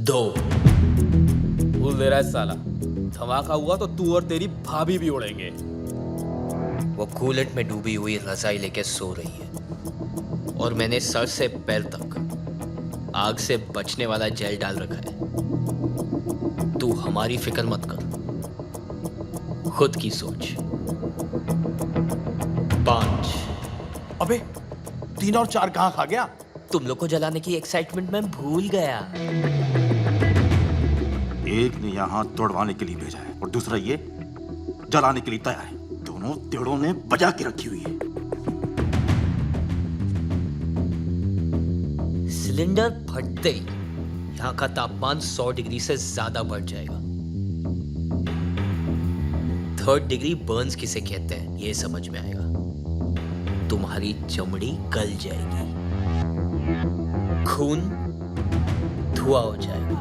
2। भूल दे रहा है साला, धमाका हुआ तो तू और तेरी भाभी भी उड़ेंगे। वो कूलेंट में डूबी हुई रजाई लेके सो रही है और मैंने सर से पैर तक आग से बचने वाला जेल डाल रखा है। तू हमारी फिक्र मत कर, खुद की सोच। 5। अबे 3 और 4 कहाँ खा गया? तुम लोग को जलाने की एक्साइटमेंट में भूल गया। एक ने यहाँ दौड़वाने के लिए भेजा है और दूसरा ये जलाने के लिए तैयार है। दोनों तेड़ों ने बजा के रखी हुई है। सिलेंडर फटते ही यहाँ का तापमान 100 डिग्री से ज्यादा बढ़ जाएगा। 3rd डिग्री बर्न्स किसे कहते हैं ये समझ में आएगा। तुम्हारी चमड़ी गल जाएगी, खून धुआं हो जाएगा।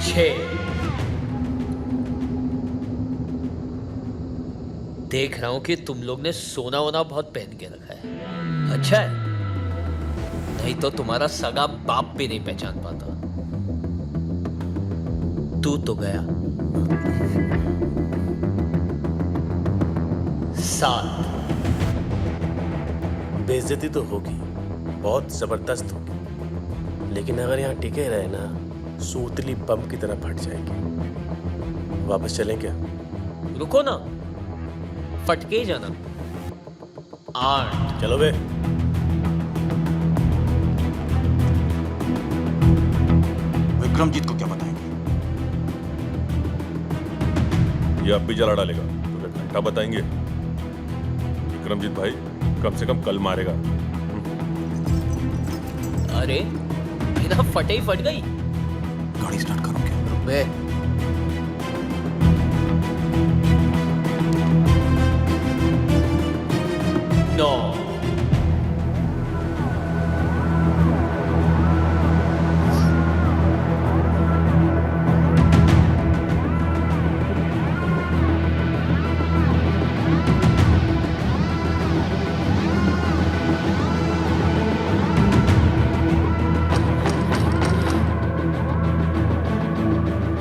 6। देख रहा हूं कि तुम लोग ने सोना वोना बहुत पहन के रखा है। अच्छा है, नहीं तो तुम्हारा सगा बाप भी नहीं पहचान पाता। तू तो गया। 7। बेइज्जती तो होगी, बहुत जबरदस्त होगी, लेकिन अगर यहाँ टिके रहे ना सूतली बम की तरह फट जाएगी। वापस चलें क्या? रुको ना, फटके ही जाना। 8। चलो बे। विक्रमजीत को क्या बताएंगे? ये अब भी जला डालेगा तो घंटा बताएंगे। विक्रमजीत भाई कम से कम कल मारेगा। अरे बिना फटे ही फट गई। गाड़ी स्टार्ट करो क्या? बे नो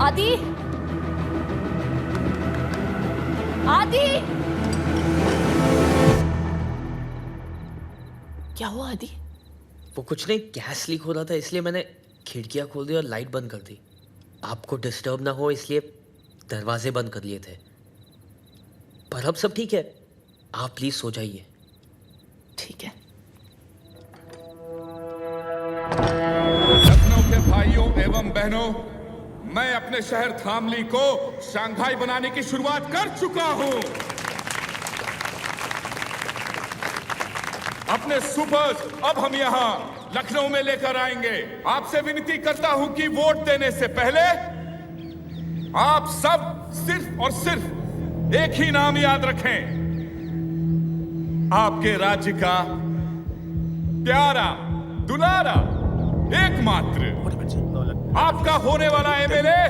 आदि, आदि, क्या हुआ आदि? वो कुछ नहीं, गैस लीक हो रहा था इसलिए मैंने खिड़कियां खोल दी और लाइट बंद कर दी। आपको डिस्टर्ब ना हो इसलिए दरवाजे बंद कर लिए थे। पर अब सब ठीक है, आप प्लीज सो जाइए। ठीक है। लखनऊ के भाइयों एवं बहनों, मैं अपने शहर धामली को शंघाई बनाने की शुरुआत कर चुका हूं। अपने सुपर्स अब हम यहां लखनऊ में लेकर आएंगे। आपसे विनती करता हूं कि वोट देने से पहले आप सब सिर्फ और सिर्फ एक ही नाम याद रखें, आपके राज्य का प्यारा दुलारा एकमात्र आपका होने वाला MLA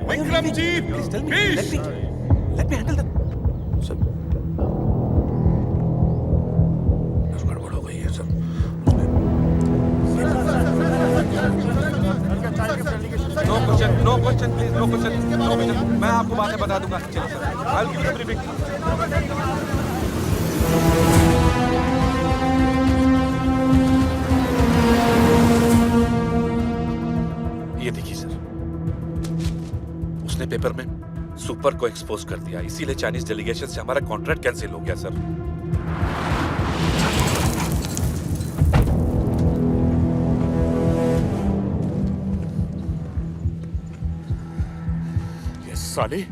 Vikramjit Bisht. Let me handle that. गड़बड़ हो गई है सब। No question please, no question. मैं आपको बातें बता दूंगा। चलिए sir, I will give you briefing. ये देखिए सर, उसने पेपर में सुपर को एक्सपोज कर दिया, इसीलिए चाइनीज डेलीगेशन से हमारा कॉन्ट्रैक्ट कैंसिल हो गया सर। ये साली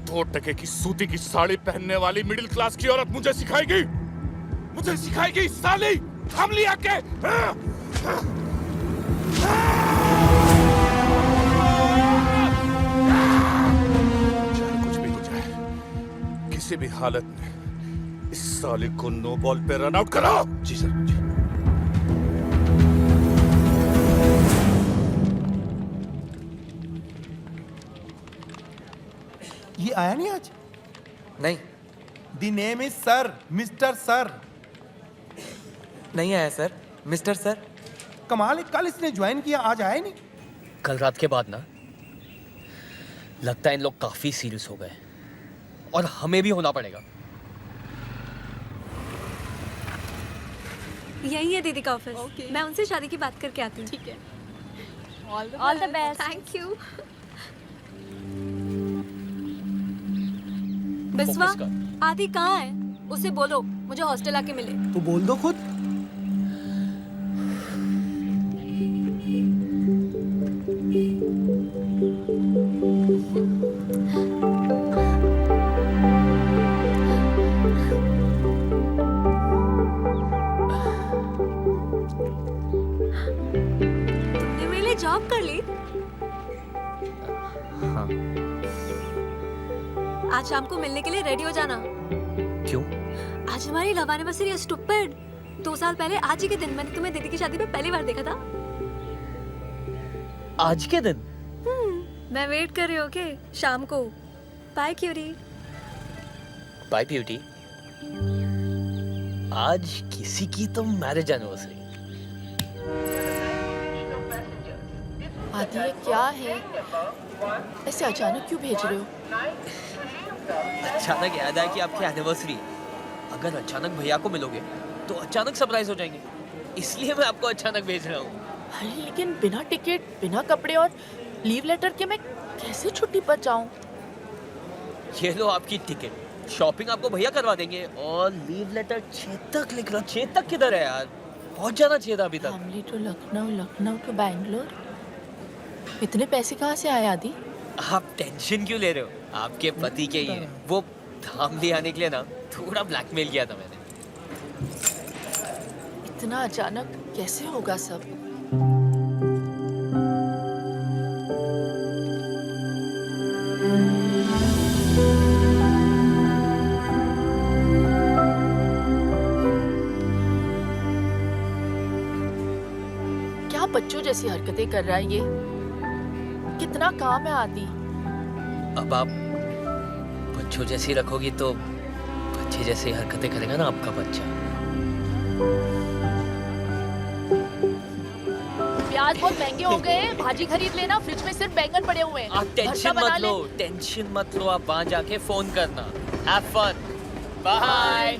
2 टके की सूती की साड़ी पहनने वाली मिडिल क्लास की औरत मुझे सिखाएगी साली। हम लिया के कुछ भी हो जाए, किसी भी हालत में इस साले को नो बॉल पे रन आउट करो। जी सर, जी। ये आया नहीं आज? नहीं, the name is sir, mister sir. नहीं आया सर, मिस्टर सर। कमाल है, कल इसने ज्वाइन किया, आज आया नहीं। कल रात के बाद ना लगता है इन लोग काफी सीरियस हो गए और हमें भी होना पड़ेगा। यही है दीदी का ऑफिस। मैं उनसे शादी की बात करके आती हूँ। ठीक है। All the best. Thank you. Biswa, आदि कहाँ है? उसे बोलो मुझे हॉस्टल आके मिले। तो बोल दो खुद। तुमने मेरे लिए जॉब कर ली? हाँ। आज शाम को मिलने के लिए रेडी हो जाना। क्यों? आज हमारी लव एनिवर्सरी है स्टूपिड। 2 साल पहले आज ही के दिन मैंने तुम्हें दीदी की शादी में पहली बार देखा था। आज के दिन? मैं वेट कर रही हूँ। ओके, शाम को। बाय क्यूरी। Bye beauty. आज किसी की तो मैरिज एनिवर्सरी। आदि ये क्या है? ऐसे अचानक क्यों भेज रहे हो? अचानक याद आया कि आपकी एनिवर्सरी। अगर अचानक भैया को मिलोगे तो अचानक सरप्राइज हो जाएंगे, इसलिए मैं आपको अचानक भेज रहा हूँ। अरे लेकिन बिना टिकट, बिना कपड़े और लीव लेटर के मैं कैसे छुट्टी पर जाऊँ? ये लो आपकी टिकट, शॉपिंग आपको भैया करवा देंगे और लीव लेटर चेतक लिख लो। चेतक किधर है यार? पहुंच जाना चाहिए था अभी तक। Family to Lucknow, Lucknow to Bangalore. इतने पैसे कहाँ से आए आदि? आप टेंशन क्यों ले रहे हो? आपके पति के ही है। वो धाम ले आने के लिए ना थोड़ा ब्लैकमेल किया था मैंने। इतना अचानक कैसे होगा सब? क्या बच्चों जैसी हरकतें कर रहा है ये? कितना काम है आदि। अब आप बच्चों जैसी रखोगी तो बच्चे जैसी हरकतें करेगा ना आपका बच्चा। प्याज बहुत महंगे हो गए हैं, भाजी खरीद लेना, फ्रिज में सिर्फ बैंगन पड़े हुए हैं। आप टेंशन मत लो, टेंशन मत लो, आप वहां जाके फोन करना। Have fun, bye.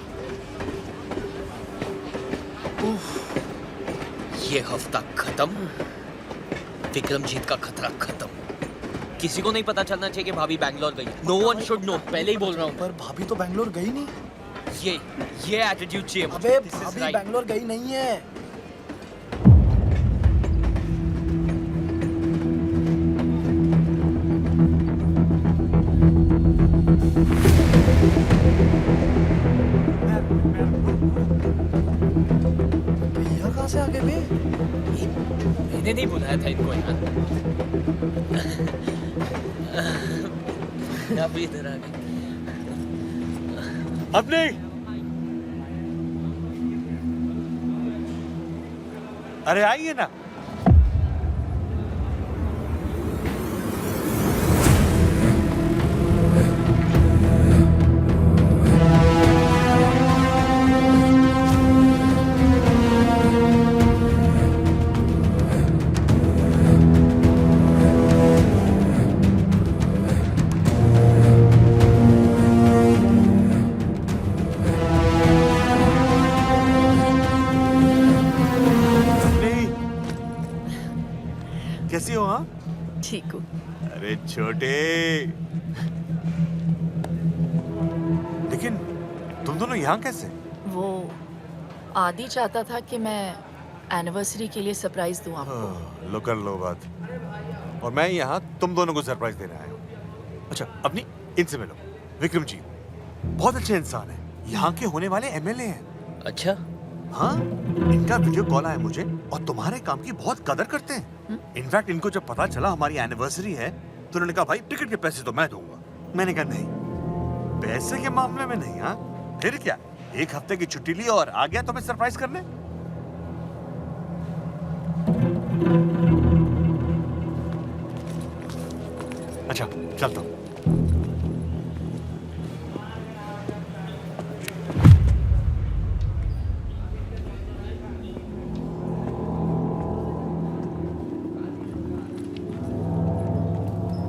ये हफ्ता खत्म, विक्रमजीत का खतरा खत्म। किसी को नहीं पता चलना चाहिए कि भाभी बैंगलोर गई। नो वन शुड नो, पहले ही बोल रहा हूँ। पर भाभी तो बैंगलोर गई नहीं। ये एटीट्यूड चाहिए। अबे भाभी बैंगलोर गई नहीं है। भैया कहाँ से आ गए बे? मैंने नहीं बुलाया था इनको यार। अभी इधर आ गए। अब नहीं। अरे आइए ना। कैसी हो? हाँ ठीक हूँ। अरे छोटे, लेकिन तुम दोनों यहाँ कैसे? वो आदि चाहता था कि मैं एनिवर्सरी के लिए सरप्राइज दूं आपको। लो कर लो बात। और मैं यहाँ तुम दोनों को सरप्राइज देने आया हूँ। अच्छा अपनी इनसे मिलो। विक्रम जी बहुत अच्छे इंसान है, यहाँ के होने वाले एमएलए हैं। अच्छा? हाँ, इनका वीडियो कॉल आया मुझे और तुम्हारे काम की बहुत कदर करते हैं। इनफैक्ट इनको जब पता चला हमारी एनिवर्सरी है तो उन्होंने कहा भाई टिकट के पैसे तो मैं दूंगा। मैंने कहा नहीं, पैसे के मामले में नहीं। हाँ फिर क्या, एक हफ्ते की छुट्टी ली और आ गया तुम्हें सरप्राइज करने। अच्छा चलता हूँ।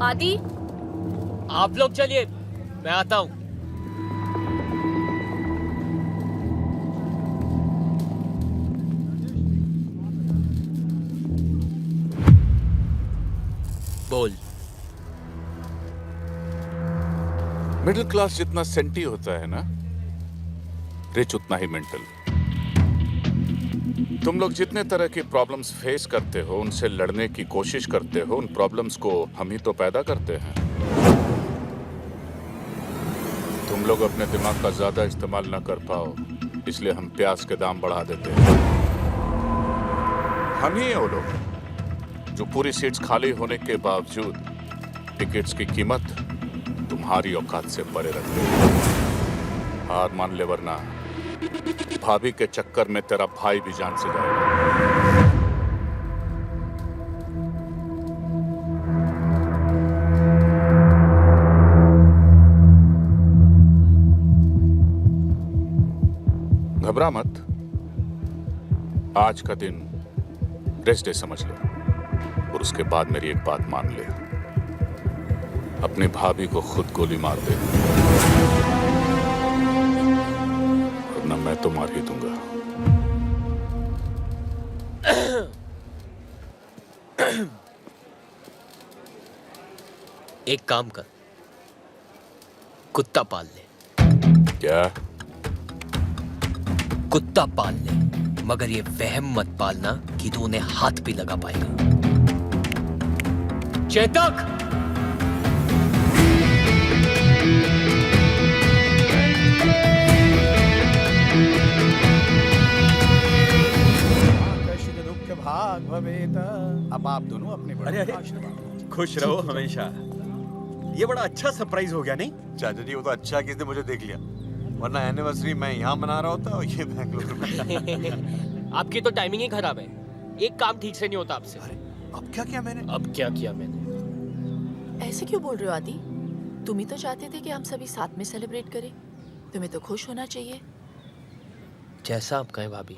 आदि आप लोग चलिए, मैं आता हूँ। बोल। मिडिल क्लास जितना सेंटी होता है ना, रिच उतना ही मेंटल। तुम लोग जितने तरह की प्रॉब्लम्स फेस करते हो, उनसे लड़ने की कोशिश करते हो, उन प्रॉब्लम्स को हम ही तो पैदा करते हैं। तुम लोग अपने दिमाग का ज्यादा इस्तेमाल ना कर पाओ, इसलिए हम प्याज के दाम बढ़ा देते हैं। हम ही हैं वो लोग जो पूरी सीट्स खाली होने के बावजूद टिकट्स की कीमत तुम्हारी औकात से परे रखते हैं। हार मान ले वरना भाभी के चक्कर में तेरा भाई भी जान से जाएगा। घबरा मत, आज का दिन रेस्ट डे समझ ले और उसके बाद मेरी एक बात मान ले, अपनी भाभी को खुद गोली मार दे वरना मैं तो मार ही दूंगा। एक काम कर, कुत्ता पाल ले। क्या? कुत्ता पाल ले, मगर ये वहम मत पालना कि तू उन्हें हाथ भी लगा पाएगा। चेतक! सुख भाग भवेत। अब आप दोनों अपने बड़ों अरे का आशीर्वाद। खुश रहो हमेशा। ये बड़ा अच्छा सरप्राइज हो गया नहीं? चाचा जी वो तो अच्छा किसने मुझे देख लिया, वरना एनिवर्सरी मैं यहाँ मना रहा होता और ये बेंगलुरु में। आपकी तो टाइमिंग ही खराब है, एक काम ठीक से नहीं होता आपसे। अब क्या किया मैंने? अब क्या किया मैंने? ऐसे क्यों बोल रहे हो आदि? तुम ही तो चाहते थे कि हम सभी साथ में सेलिब्रेट करें। तुम्हें तो खुश होना चाहिए। जैसा आप कहें भाभी।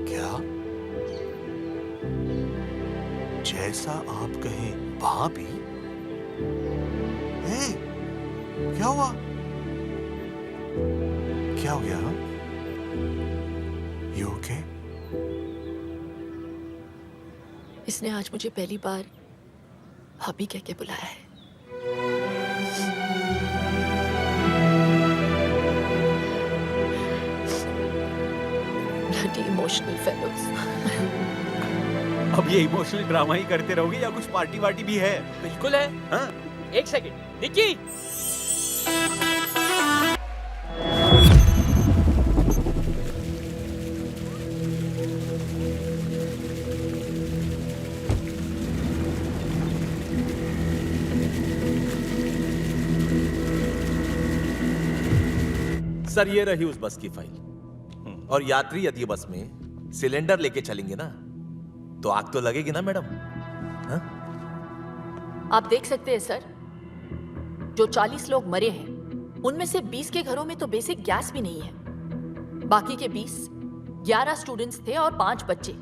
क्या? जैसा आप कहें भाभी? क्या हुआ? क्या हो गया? You okay? इसने आज मुझे पहली बार भाभी कह के बुलाया है। Bloody emotional fellows. अब ये इमोशनल ड्रामा ही करते रहोगे या कुछ पार्टी वार्टी भी है? बिल्कुल है। हाँ? एक सेकंड, निक्की। सर ये रही उस बस की फाइल। और यात्री यदि बस में सिलेंडर लेके चलेंगे ना तो आग तो लगेगी ना मैडम? हाँ? आप देख सकते हैं सर, जो 40 लोग मरे हैं उनमें से 20 के घरों में तो बेसिक गैस भी नहीं है। बाकी के 20 11 स्टूडेंट्स थे और 5 बच्चे।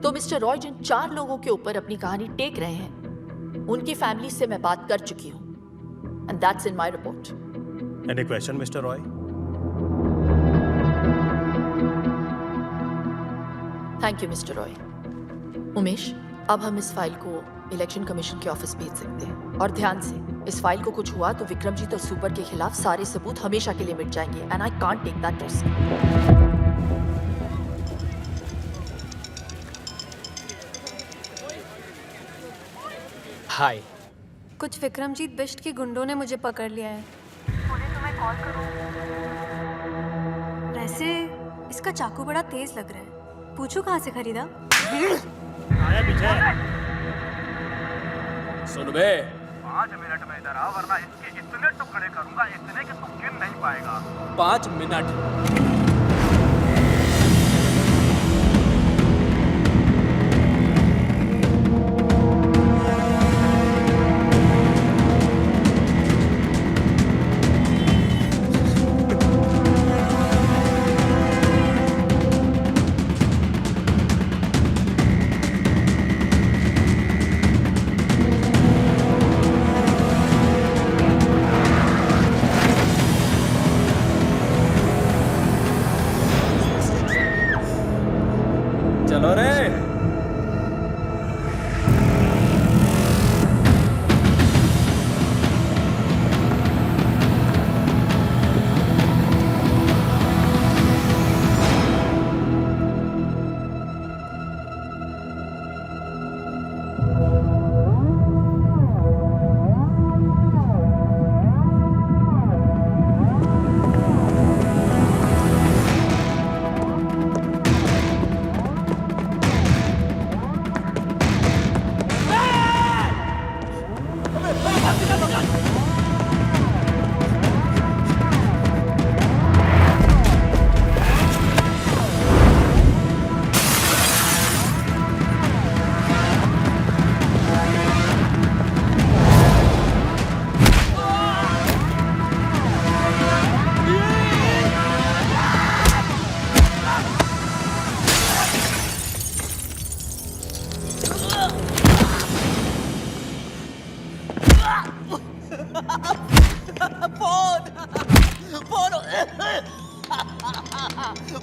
तो मिस्टर रॉय जिन 4 लोगों के ऊपर अपनी कहानी टेक रहे हैं उनकी फैमिली से मैं बात कर चुकी हूं and that's in my report. Any question, Mr. Roy? Thank you mister Roy. Umesh, अब हम इस फाइल को इलेक्शन कमीशन के ऑफिस भेज सकते हैं। और ध्यान से, इस फाइल को कुछ हुआ तो विक्रमजीत और सुपर के खिलाफ सारे सबूत हमेशा के लिए मिट जाएंगे and I can't take that risk. Hi. कुछ विक्रमजीत बिष्ट के गुंडों ने मुझे पकड़ लिया है। बोले तुम्हें कॉल करूं। वैसे इसका चाकू बड़ा तेज लग रहा है, पूछो कहाँ से खरीदा? आया पीछे। सुन बे, 5 मिनट में इधर आ, वरना इसके इतने टुकड़े करूंगा, इतने कि तू गिन नहीं पाएगा। 5 मिनट। चलो रे।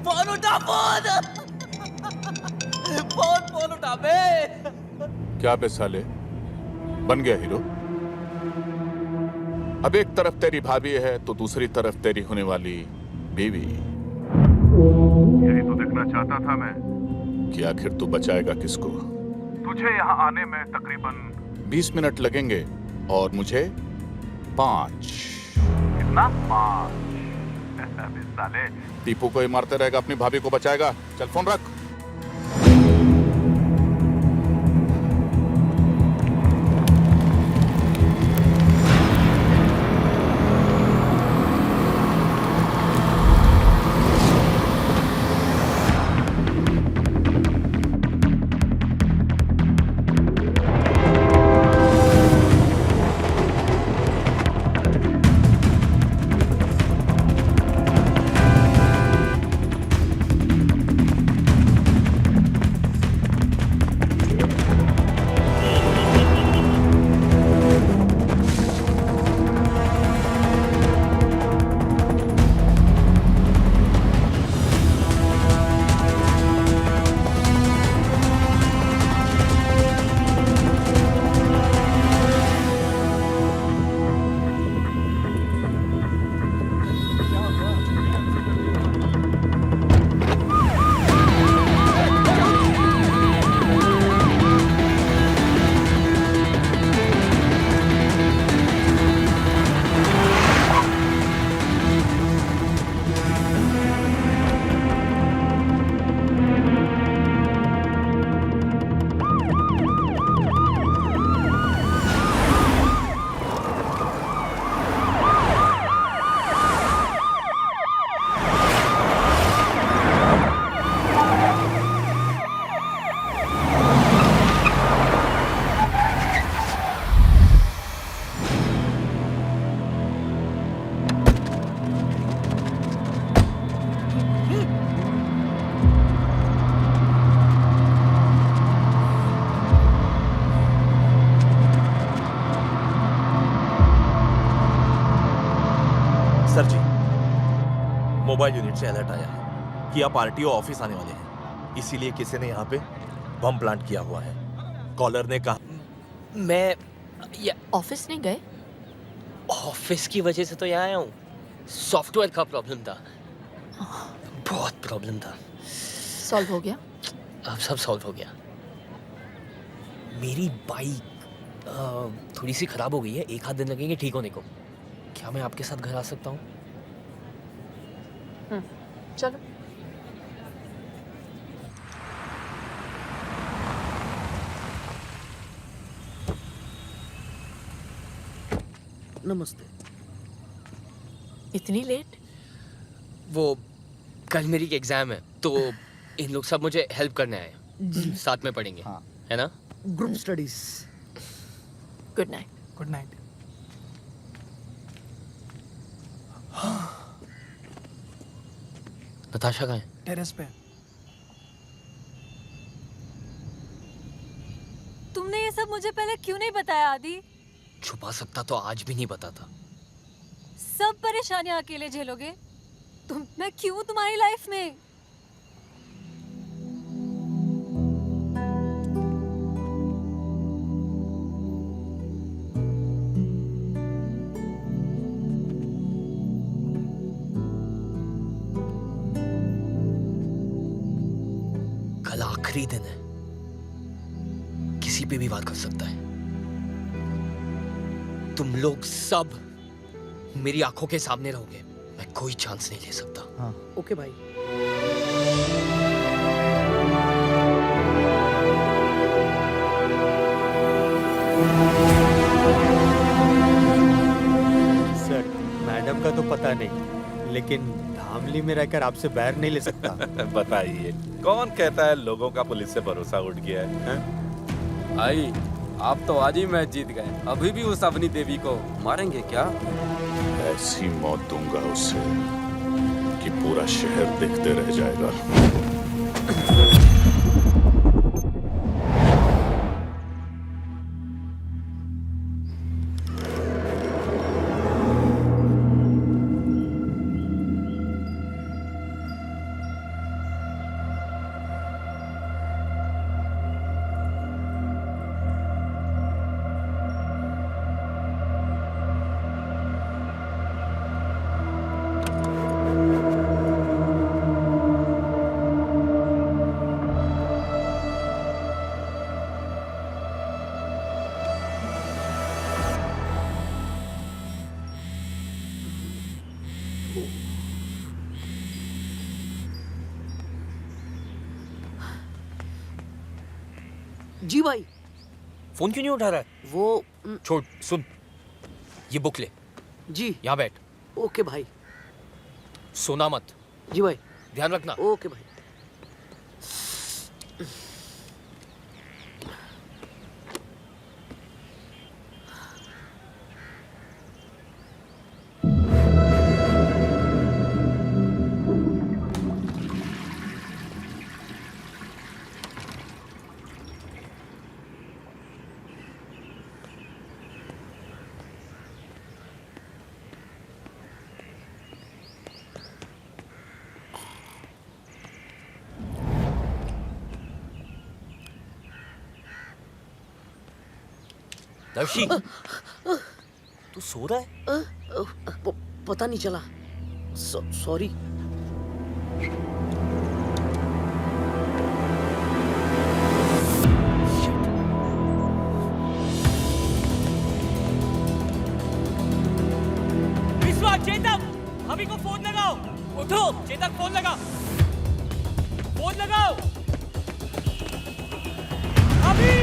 फोन उठा, फोन उठा बे। क्या बे साले, बन गया हीरो? अब एक तरफ तेरी भाभी है तो दूसरी तरफ तेरी होने वाली बीवी। यही तो देखना चाहता था मैं, कि आखिर तू बचाएगा किसको? तुझे यहाँ आने में तकरीबन 20 मिनट लगेंगे और मुझे 5। कितना? 5 साले। टीपू को ही मारते रहेगा, अपनी भाभी को बचाएगा। चल फोन रख। सर जी, मोबाइल यूनिट से अलर्ट आया है कि आप आरटीओ ऑफिस आने वाले हैं, इसीलिए किसी ने यहाँ पे बम प्लांट किया हुआ है। कॉलर ने कहा मैं ऑफिस नहीं गए? ऑफिस की वजह से तो यहाँ आया हूँ। सॉफ्टवेयर का प्रॉब्लम था, बहुत प्रॉब्लम था। सॉल्व हो गया? अब सब सॉल्व हो गया। मेरी बाइक थोड़ी सी खराब हो गई है, 1 आध दिन लगेंगे ठीक होने को। क्या मैं आपके साथ घर आ सकता हूँ? चलो। नमस्ते। इतनी लेट? वो कल मेरी एग्जाम है तो इन लोग सब मुझे हेल्प करने आए हैं। साथ में पढ़ेंगे, है ना? Group studies. Good night. Good night. Natasha कहाँ है? टेरेस पे। तुमने ये सब मुझे पहले क्यों नहीं बताया आदि? छुपा सकता तो आज भी नहीं बताता। सब परेशानियां अकेले झेलोगे? मैं क्यों तुम्हारी लाइफ में? कल आखिरी दिन है, किसी पे भी बात कर सकता है। तुम लोग सब मेरी आंखों के सामने रहोगे, मैं कोई चांस नहीं ले सकता। हाँ, ओके भाई। सर, मैडम का तो पता नहीं, लेकिन धामली में रहकर आपसे बैर नहीं ले सकता। बताइए, कौन कहता है लोगों का पुलिस से भरोसा उठ गया है? भाई, आप तो आज ही मैच जीत गए, अभी भी उस अवनी देवी को मारेंगे क्या? ऐसी मौत दूंगा उसे कि पूरा शहर देखते रह जाएगा। जी भाई। फोन क्यों नहीं उठा रहा है? वो छोड़, सुन, ये बुक ले। जी। यहाँ बैठ। ओके भाई। सोना मत। जी भाई। ध्यान रखना। ओके भाई। दर्शी, तू सो रहा है? पता नहीं चला। सॉरी। विश्वा, चेतक, भाभी को फोन लगाओ। उठो, चेतक फोन लगा। फोन लगाओ। भाभी।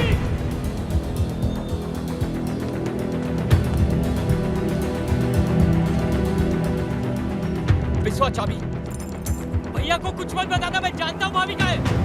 विश्वा, चाबी। भैया को कुछ मत बताना, मैं जानता हूँ भाभी का है।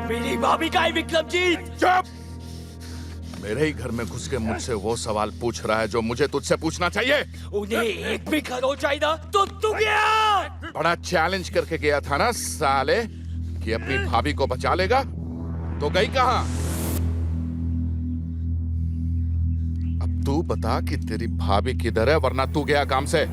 मेरी भाभी का है विक्रमजीत। चुप! मेरे ही घर में घुस के मुझसे वो सवाल पूछ रहा है जो मुझे तुझसे पूछना चाहिए। उन्हें एक भी खरोच चाहिए था तो तू गया। बड़ा चैलेंज करके गया था ना साले कि अपनी भाभी को बचा लेगा, तो गई कहां? अब तू बता कि तेरी भाभी किधर है, वरना तू गया काम से।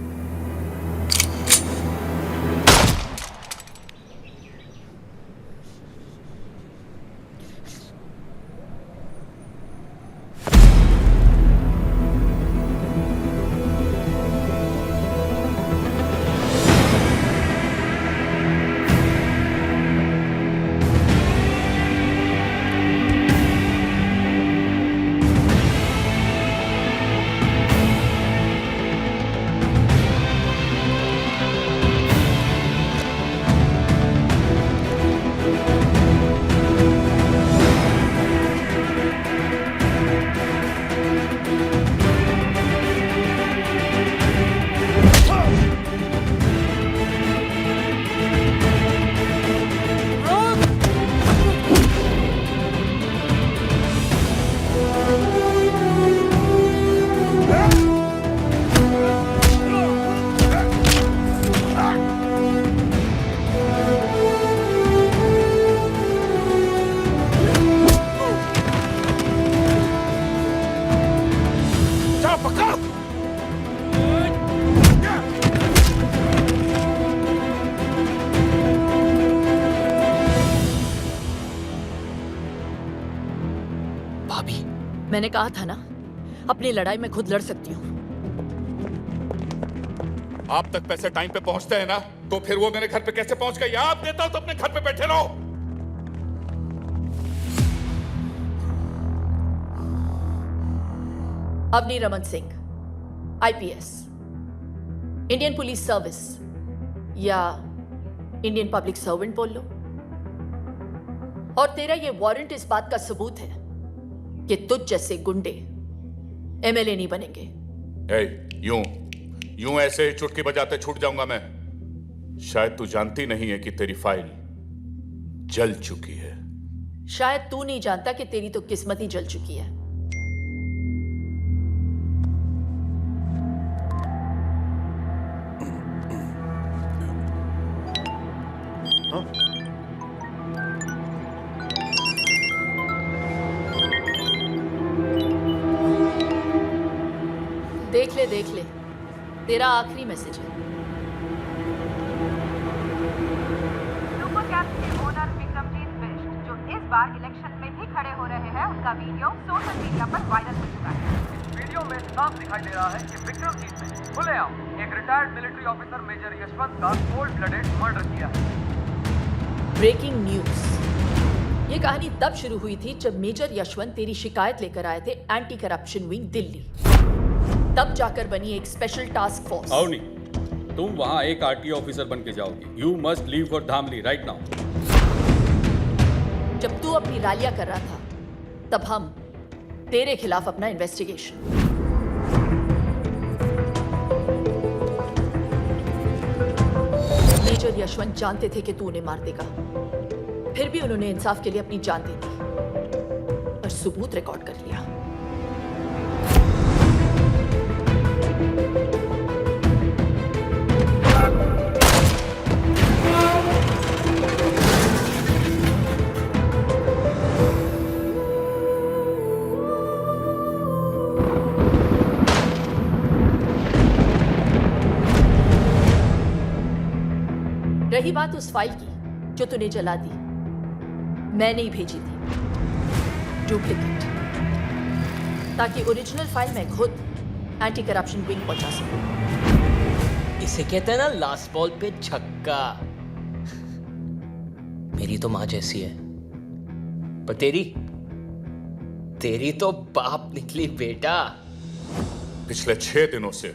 मैंने कहा था ना, अपनी लड़ाई में खुद लड़ सकती हूँ। आप तक पैसे टाइम पे पहुंचते हैं ना, तो फिर वो मेरे घर पे कैसे पहुंच गई? आप देता हूं तो अपने घर पे बैठे रहो। Avni Raman Singh, IPS, Indian police service या इंडियन पब्लिक सर्वेंट बोल लो। और तेरा ये वारंट इस बात का सबूत है कि तुझ जैसे गुंडे एमएलए नहीं बनेंगे। यूं ऐसे ही चुटकी बजाते छूट जाऊंगा मैं? शायद तू जानती नहीं है कि तेरी फाइल जल चुकी है। शायद तू नहीं जानता कि तेरी तो किस्मत ही जल चुकी है। देख ले तेरा आखिरी मैसेज है। सुपर कैप्स के ओनर विक्रमजीत बिष्ट, जो इस बार इलेक्शन में भी खड़े हो रहे हैं, उनका वीडियो सोशल मीडिया पर वायरल हो चुका है। इस वीडियो में साफ दिखाई दे रहा है कि विक्रमजीत बिष्ट खुलेआम एक retired military officer major Yashwant का कोल्ड ब्लडेड मर्डर किया है। Breaking news. ये कहानी तब शुरू हुई थी जब मेजर यशवंत तेरी शिकायत लेकर आए थे एंटी करप्शन विंग दिल्ली। तब जाकर बनी एक स्पेशल टास्क फोर्स। अवनी, तुम वहां एक आरटीओ ऑफिसर बन के जाओगी। You must leave for Dhamli right now. जब तू अपनी रैलियां कर रहा था, तब हम तेरे खिलाफ अपना इन्वेस्टिगेशन। मेजर यशवंत जानते थे कि तू उन्हें मार देगा, फिर भी उन्होंने इंसाफ के लिए अपनी जान दे दी और सबूत रिकॉर्ड कर लिया। रही बात उस फाइल की जो तूने जला दी, मैंने ही भेजी थी डुप्लीकेट, ताकि ओरिजिनल फाइल मैं खुद एंटी करप्शन विंग पहुंचा सकूं। इसे कहते हैं ना लास्ट बॉल पे छक्का। मेरी तो माँ जैसी है, पर तेरी तो बाप निकली बेटा। पिछले 6 दिनों से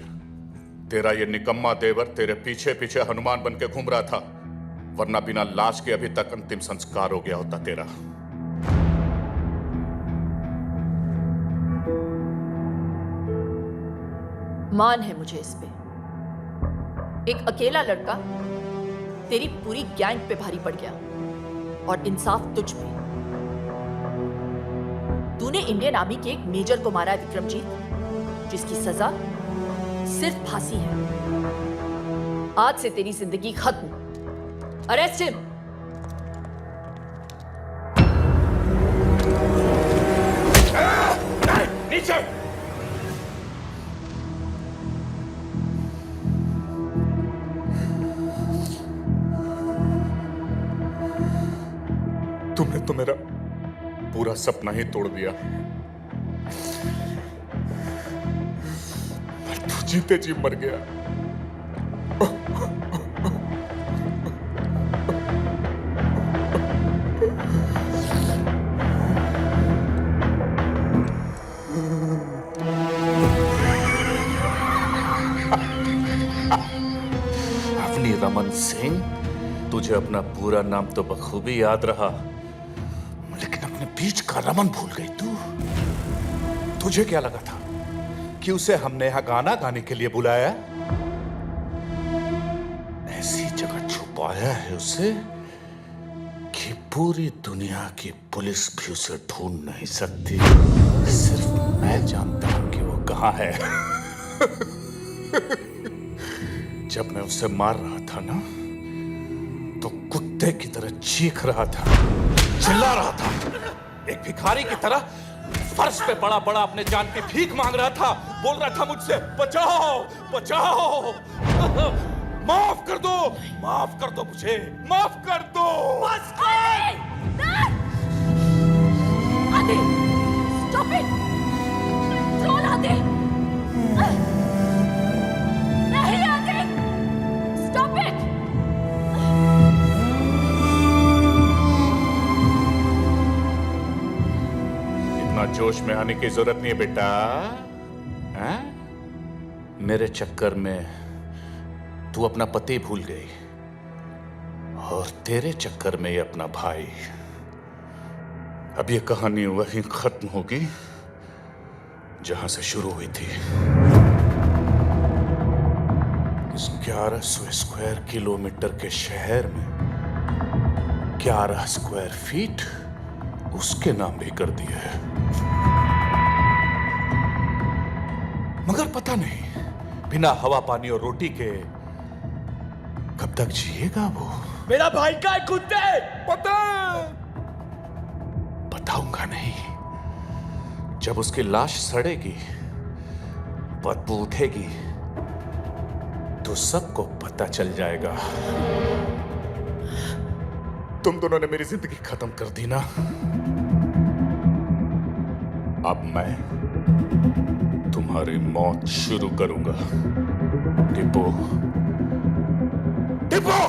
तेरा ये निकम्मा देवर तेरे पीछे पीछे हनुमान बन के घूम रहा था, वरना बिना लाश के अभी तक अंतिम संस्कार हो गया होता तेरा। मान है मुझे इस पे। एक अकेला लड़का तेरी पूरी गैंग पे भारी पड़ गया और इंसाफ तुझ पे। तूने इंडियन आर्मी के एक मेजर को मारा है विक्रमजीत, जिसकी सजा सिर्फ फांसी है। आज से तेरी जिंदगी खत्म। Arrest him. नीचे। तुमने तो मेरा पूरा सपना ही तोड़ दिया। तू जीते जी मर गया। अपनी रमन सिंह, तुझे अपना पूरा नाम तो बखूबी याद रहा, लेकिन अपने बीच का रमन भूल गई तू। तुझे क्या लगा था कि उसे हमने यहां गाना गाने के लिए बुलाया? ऐसी जगह छुपाया है उसे कि पूरी दुनिया की पुलिस भी उसे ढूंढ नहीं सकती। सिर्फ मैं जानता हूं कि वो कहां है। जब मैं उसे मार रहा था ना, तो कुत्ते की तरह चीख रहा था, चिल्ला रहा था, एक भिखारी की तरह फर्श पे बड़ा बड़ा अपने जान की भीख मांग रहा था, बोल रहा था मुझसे बचाओ बचाओ, माफ कर दो मुझे, माफ कर दो। बस आदि, स्टॉप इट, कंट्रोल आदि, नहीं आदि, स्टॉप इट। इतना जोश में आने की जरूरत नहीं है बेटा। हैं? मेरे चक्कर में तू अपना पति भूल गई और तेरे चक्कर में ये अपना भाई। अब ये कहानी वहीं खत्म होगी जहां से शुरू हुई थी। इस 1100 स्क्वायर किलोमीटर के शहर में 11 स्क्वायर फीट उसके नाम भी कर दिए है। मगर पता नहीं बिना हवा पानी और रोटी के कब तक जिएगा वो। मेरा भाई का है कुत्ते। बताऊंगा नहीं। जब उसकी लाश सड़ेगी, बदबू उठेगी, तो सबको पता चल जाएगा। तुम दोनों ने मेरी जिंदगी खत्म कर दी ना। अब मैं तुम्हारी मौत शुरू करूंगा। टिप्पो, टिप्पो!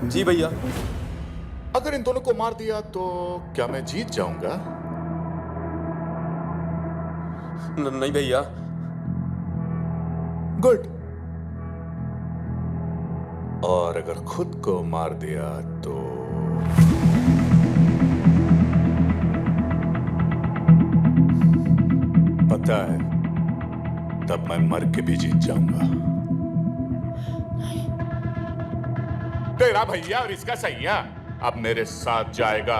जी भैया। अगर इन दोनों को मार दिया तो क्या मैं जीत जाऊंगा? नहीं भैया। गुड। और अगर खुद को मार दिया तो पता है, तब मैं मर के भी जीत जाऊंगा। तेरा भैया और इसका सैया अब मेरे साथ जाएगा।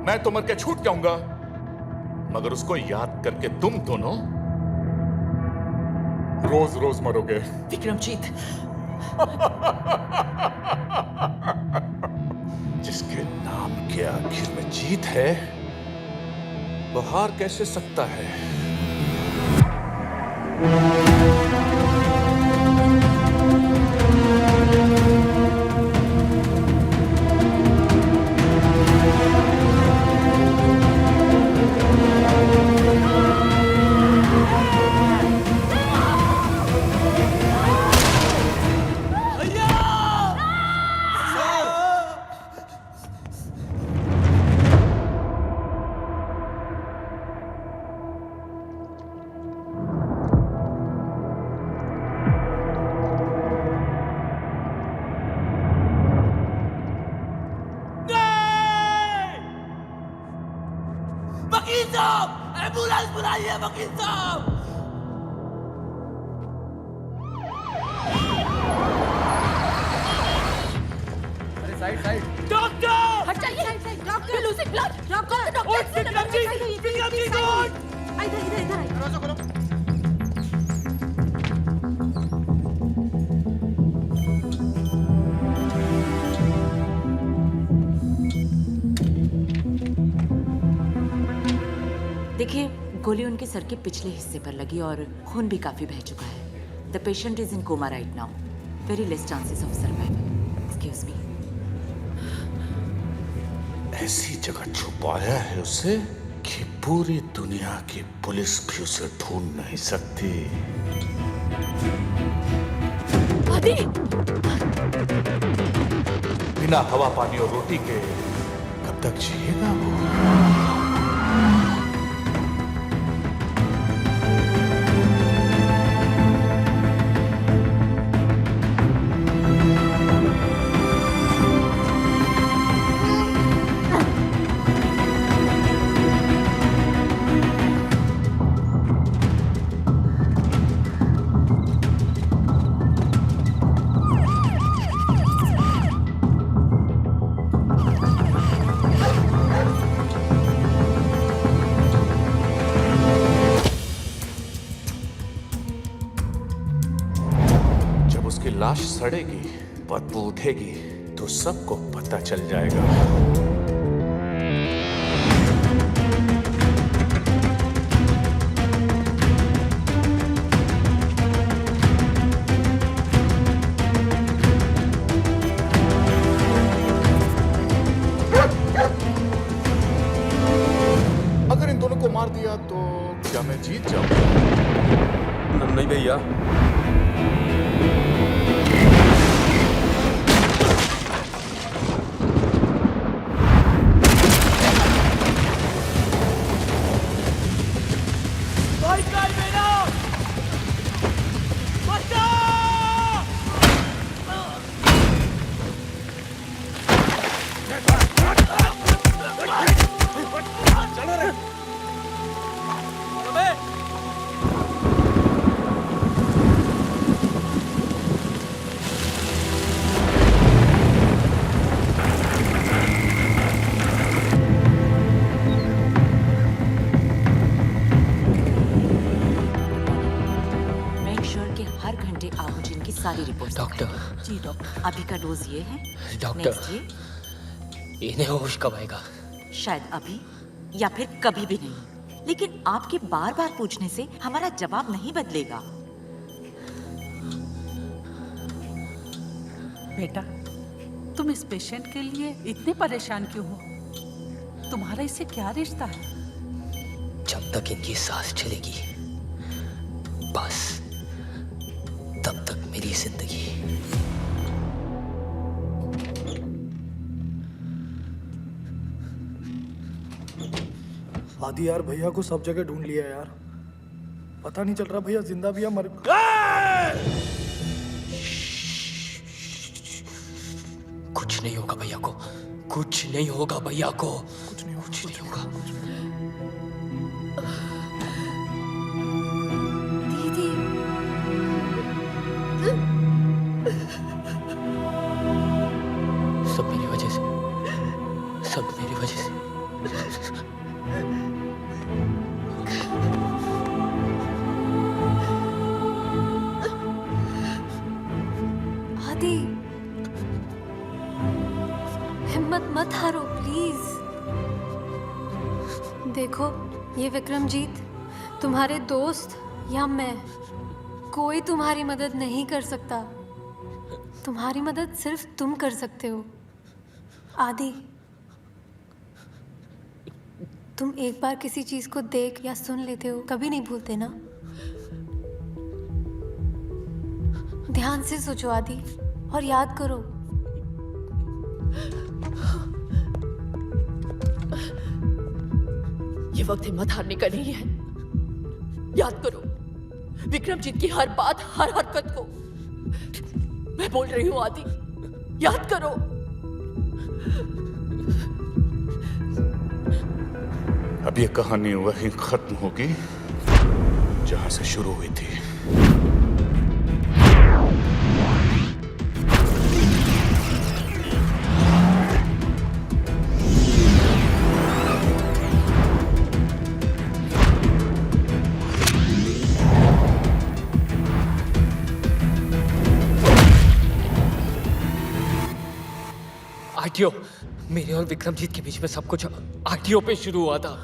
मैं तो मर के छूट जाऊंगा, मगर उसको याद करके तुम दोनों रोज रोज मरोगे। विक्रमजीत, जिसके नाम के आखिर में जीत है, वो हार कैसे सकता है? वकील साहब, एम्बुलेंस बुलाइए वकील साहब। अरे साइड साइड। डॉक्टर हट जाइए। Doctor losing blood. डॉक्टर उठ विक्रमजीत, विक्रमजीत उठ। इधर इधर इधर। दरवाजा खोलो। देखिए, गोली उनके सर के पिछले हिस्से पर लगी और खून भी काफी बह चुका है। The patient is in coma right now. Very less chances of survival. Excuse me. ऐसी जगह छुपाया है उसे कि पूरी दुनिया की पुलिस भी उसे ढूंढ नहीं सकती। आदि! बिना हवा पानी और रोटी के कब तक जिएगा वो? उसकी लाश सड़ेगी, बदबू उठेगी, तो सबको पता चल जाएगा। अगर इन दोनों को मार दिया तो क्या मैं जीत जाऊंगा? नहीं भैया। डॉक्टर जी डॉक्टर, अभी का डोज ये है। डॉक्टर Next ये इन्हें होश कब आएगा? शायद अभी या फिर कभी भी नहीं, लेकिन आपके बार बार पूछने से हमारा जवाब नहीं बदलेगा। बेटा, तुम इस पेशेंट के लिए इतने परेशान क्यों हो? तुम्हारा इससे क्या रिश्ता है? जब तक इनकी सांस चलेगी बस तब तक मेरी जिंदगी। आदि यार, भैया को सब जगह ढूंढ लिया यार, पता नहीं चल रहा भैया जिंदा भी या मर। कुछ नहीं होगा भैया को, कुछ नहीं होगा भैया को, कुछ नहीं होगा। दीदी, सब मेरी वजह से, सब मेरी वजह से। आदि, हिम्मत मत हारो प्लीज। देखो, ये विक्रमजीत, तुम्हारे दोस्त या मैं, कोई तुम्हारी मदद नहीं कर सकता। तुम्हारी मदद सिर्फ तुम कर सकते हो। आदि, तुम एक बार किसी चीज को देख या सुन लेते हो, कभी नहीं भूलते ना? ध्यान से सोचो आदि, और याद करो। ये वक्त हिम्मत हारने का नहीं है। याद करो विक्रमजीत की हर बात, हर हरकत को। मैं बोल रही हूँ आदि, याद करो। अब ये कहानी वहीं खत्म होगी जहां से शुरू हुई थी। आरटीओ, मेरे और विक्रमजीत के बीच में सब कुछ आरटीओ पे शुरू हुआ था।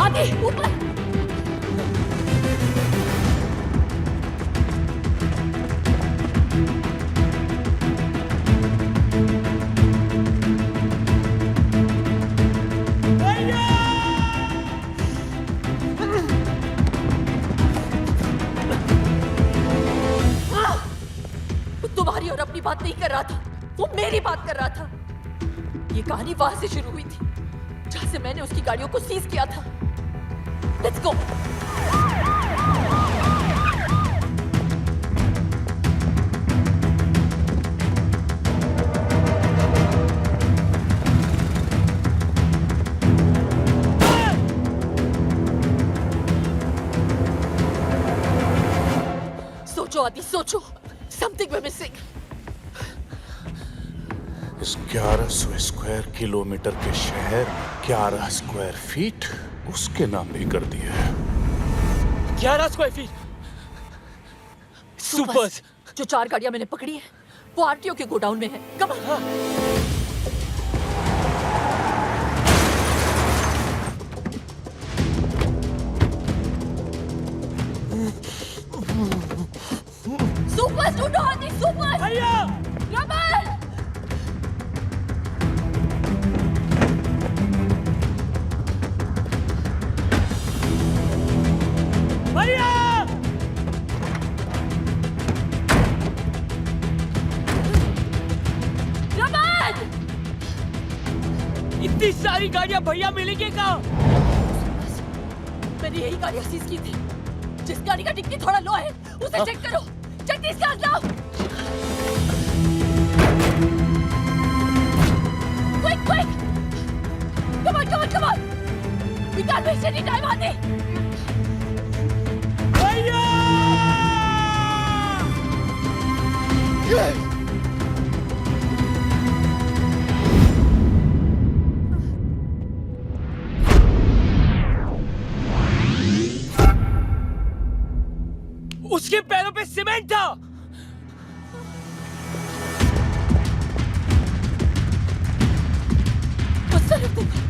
आदि, ऊपर। तुम्हारी और अपनी बात नहीं कर रहा था, वो मेरी बात कर रहा था। ये कहानी वहां से शुरू हुई थी जहां से मैंने उसकी गाड़ियों को सीज किया था। Let's go. सोचो आदि, सोचो। Something we're missing. इस 1100 स्क्वायर किलोमीटर के शहर 11 स्क्वायर फीट उसके नाम भी कर दिया है। 11 स्क्वायर फीट सुपर्स। जो 4 गाड़ियां मैंने पकड़ी है वो आरटीओ के गोडाउन में है। Come on. सुपर ढूंढो आदि, सुपर। भैया, रमन। भैया, रमन। इतनी सारी गाड़ियां भैया मिलेंगे कहाँ? मैंने यही गाड़ियां सीज की थी। जिस गाड़ी का डिक्की थोड़ा लो है उसे चेक करो। Check this cars now. Quick, quick! Come on, come on, come on! We can't waste any time, Adi! भैया! एग्रीमेंट था। गुस्सा रख दूंगा।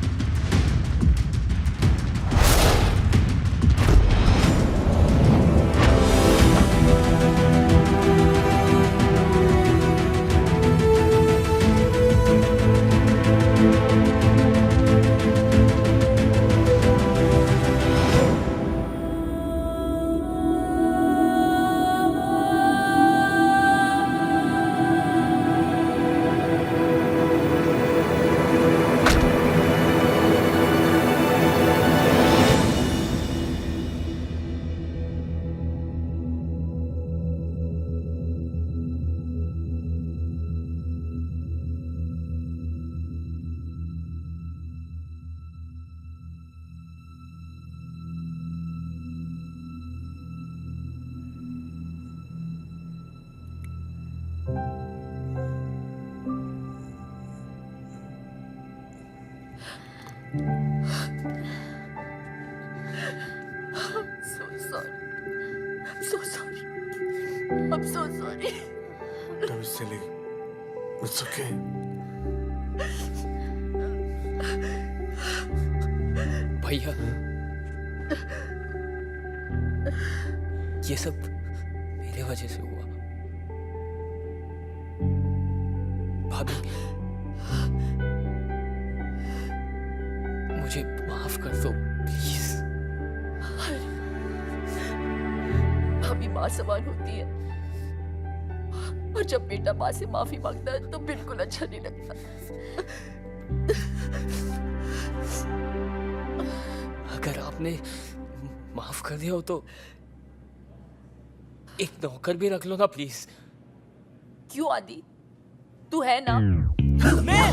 I'm so sorry. Don't be silly. It's okay. भैया, ये सब मेरे वजह से हुआ। भाभी, मुझे माफ कर दो प्लीज। भाभी माँ समान होती है, और जब बेटा माँ से माफी मांगता है तो बिल्कुल अच्छा नहीं लगता। अगर आपने माफ कर दिया हो तो एक नौकर भी रख लो ना प्लीज। क्यों आदि, तू है ना? मैं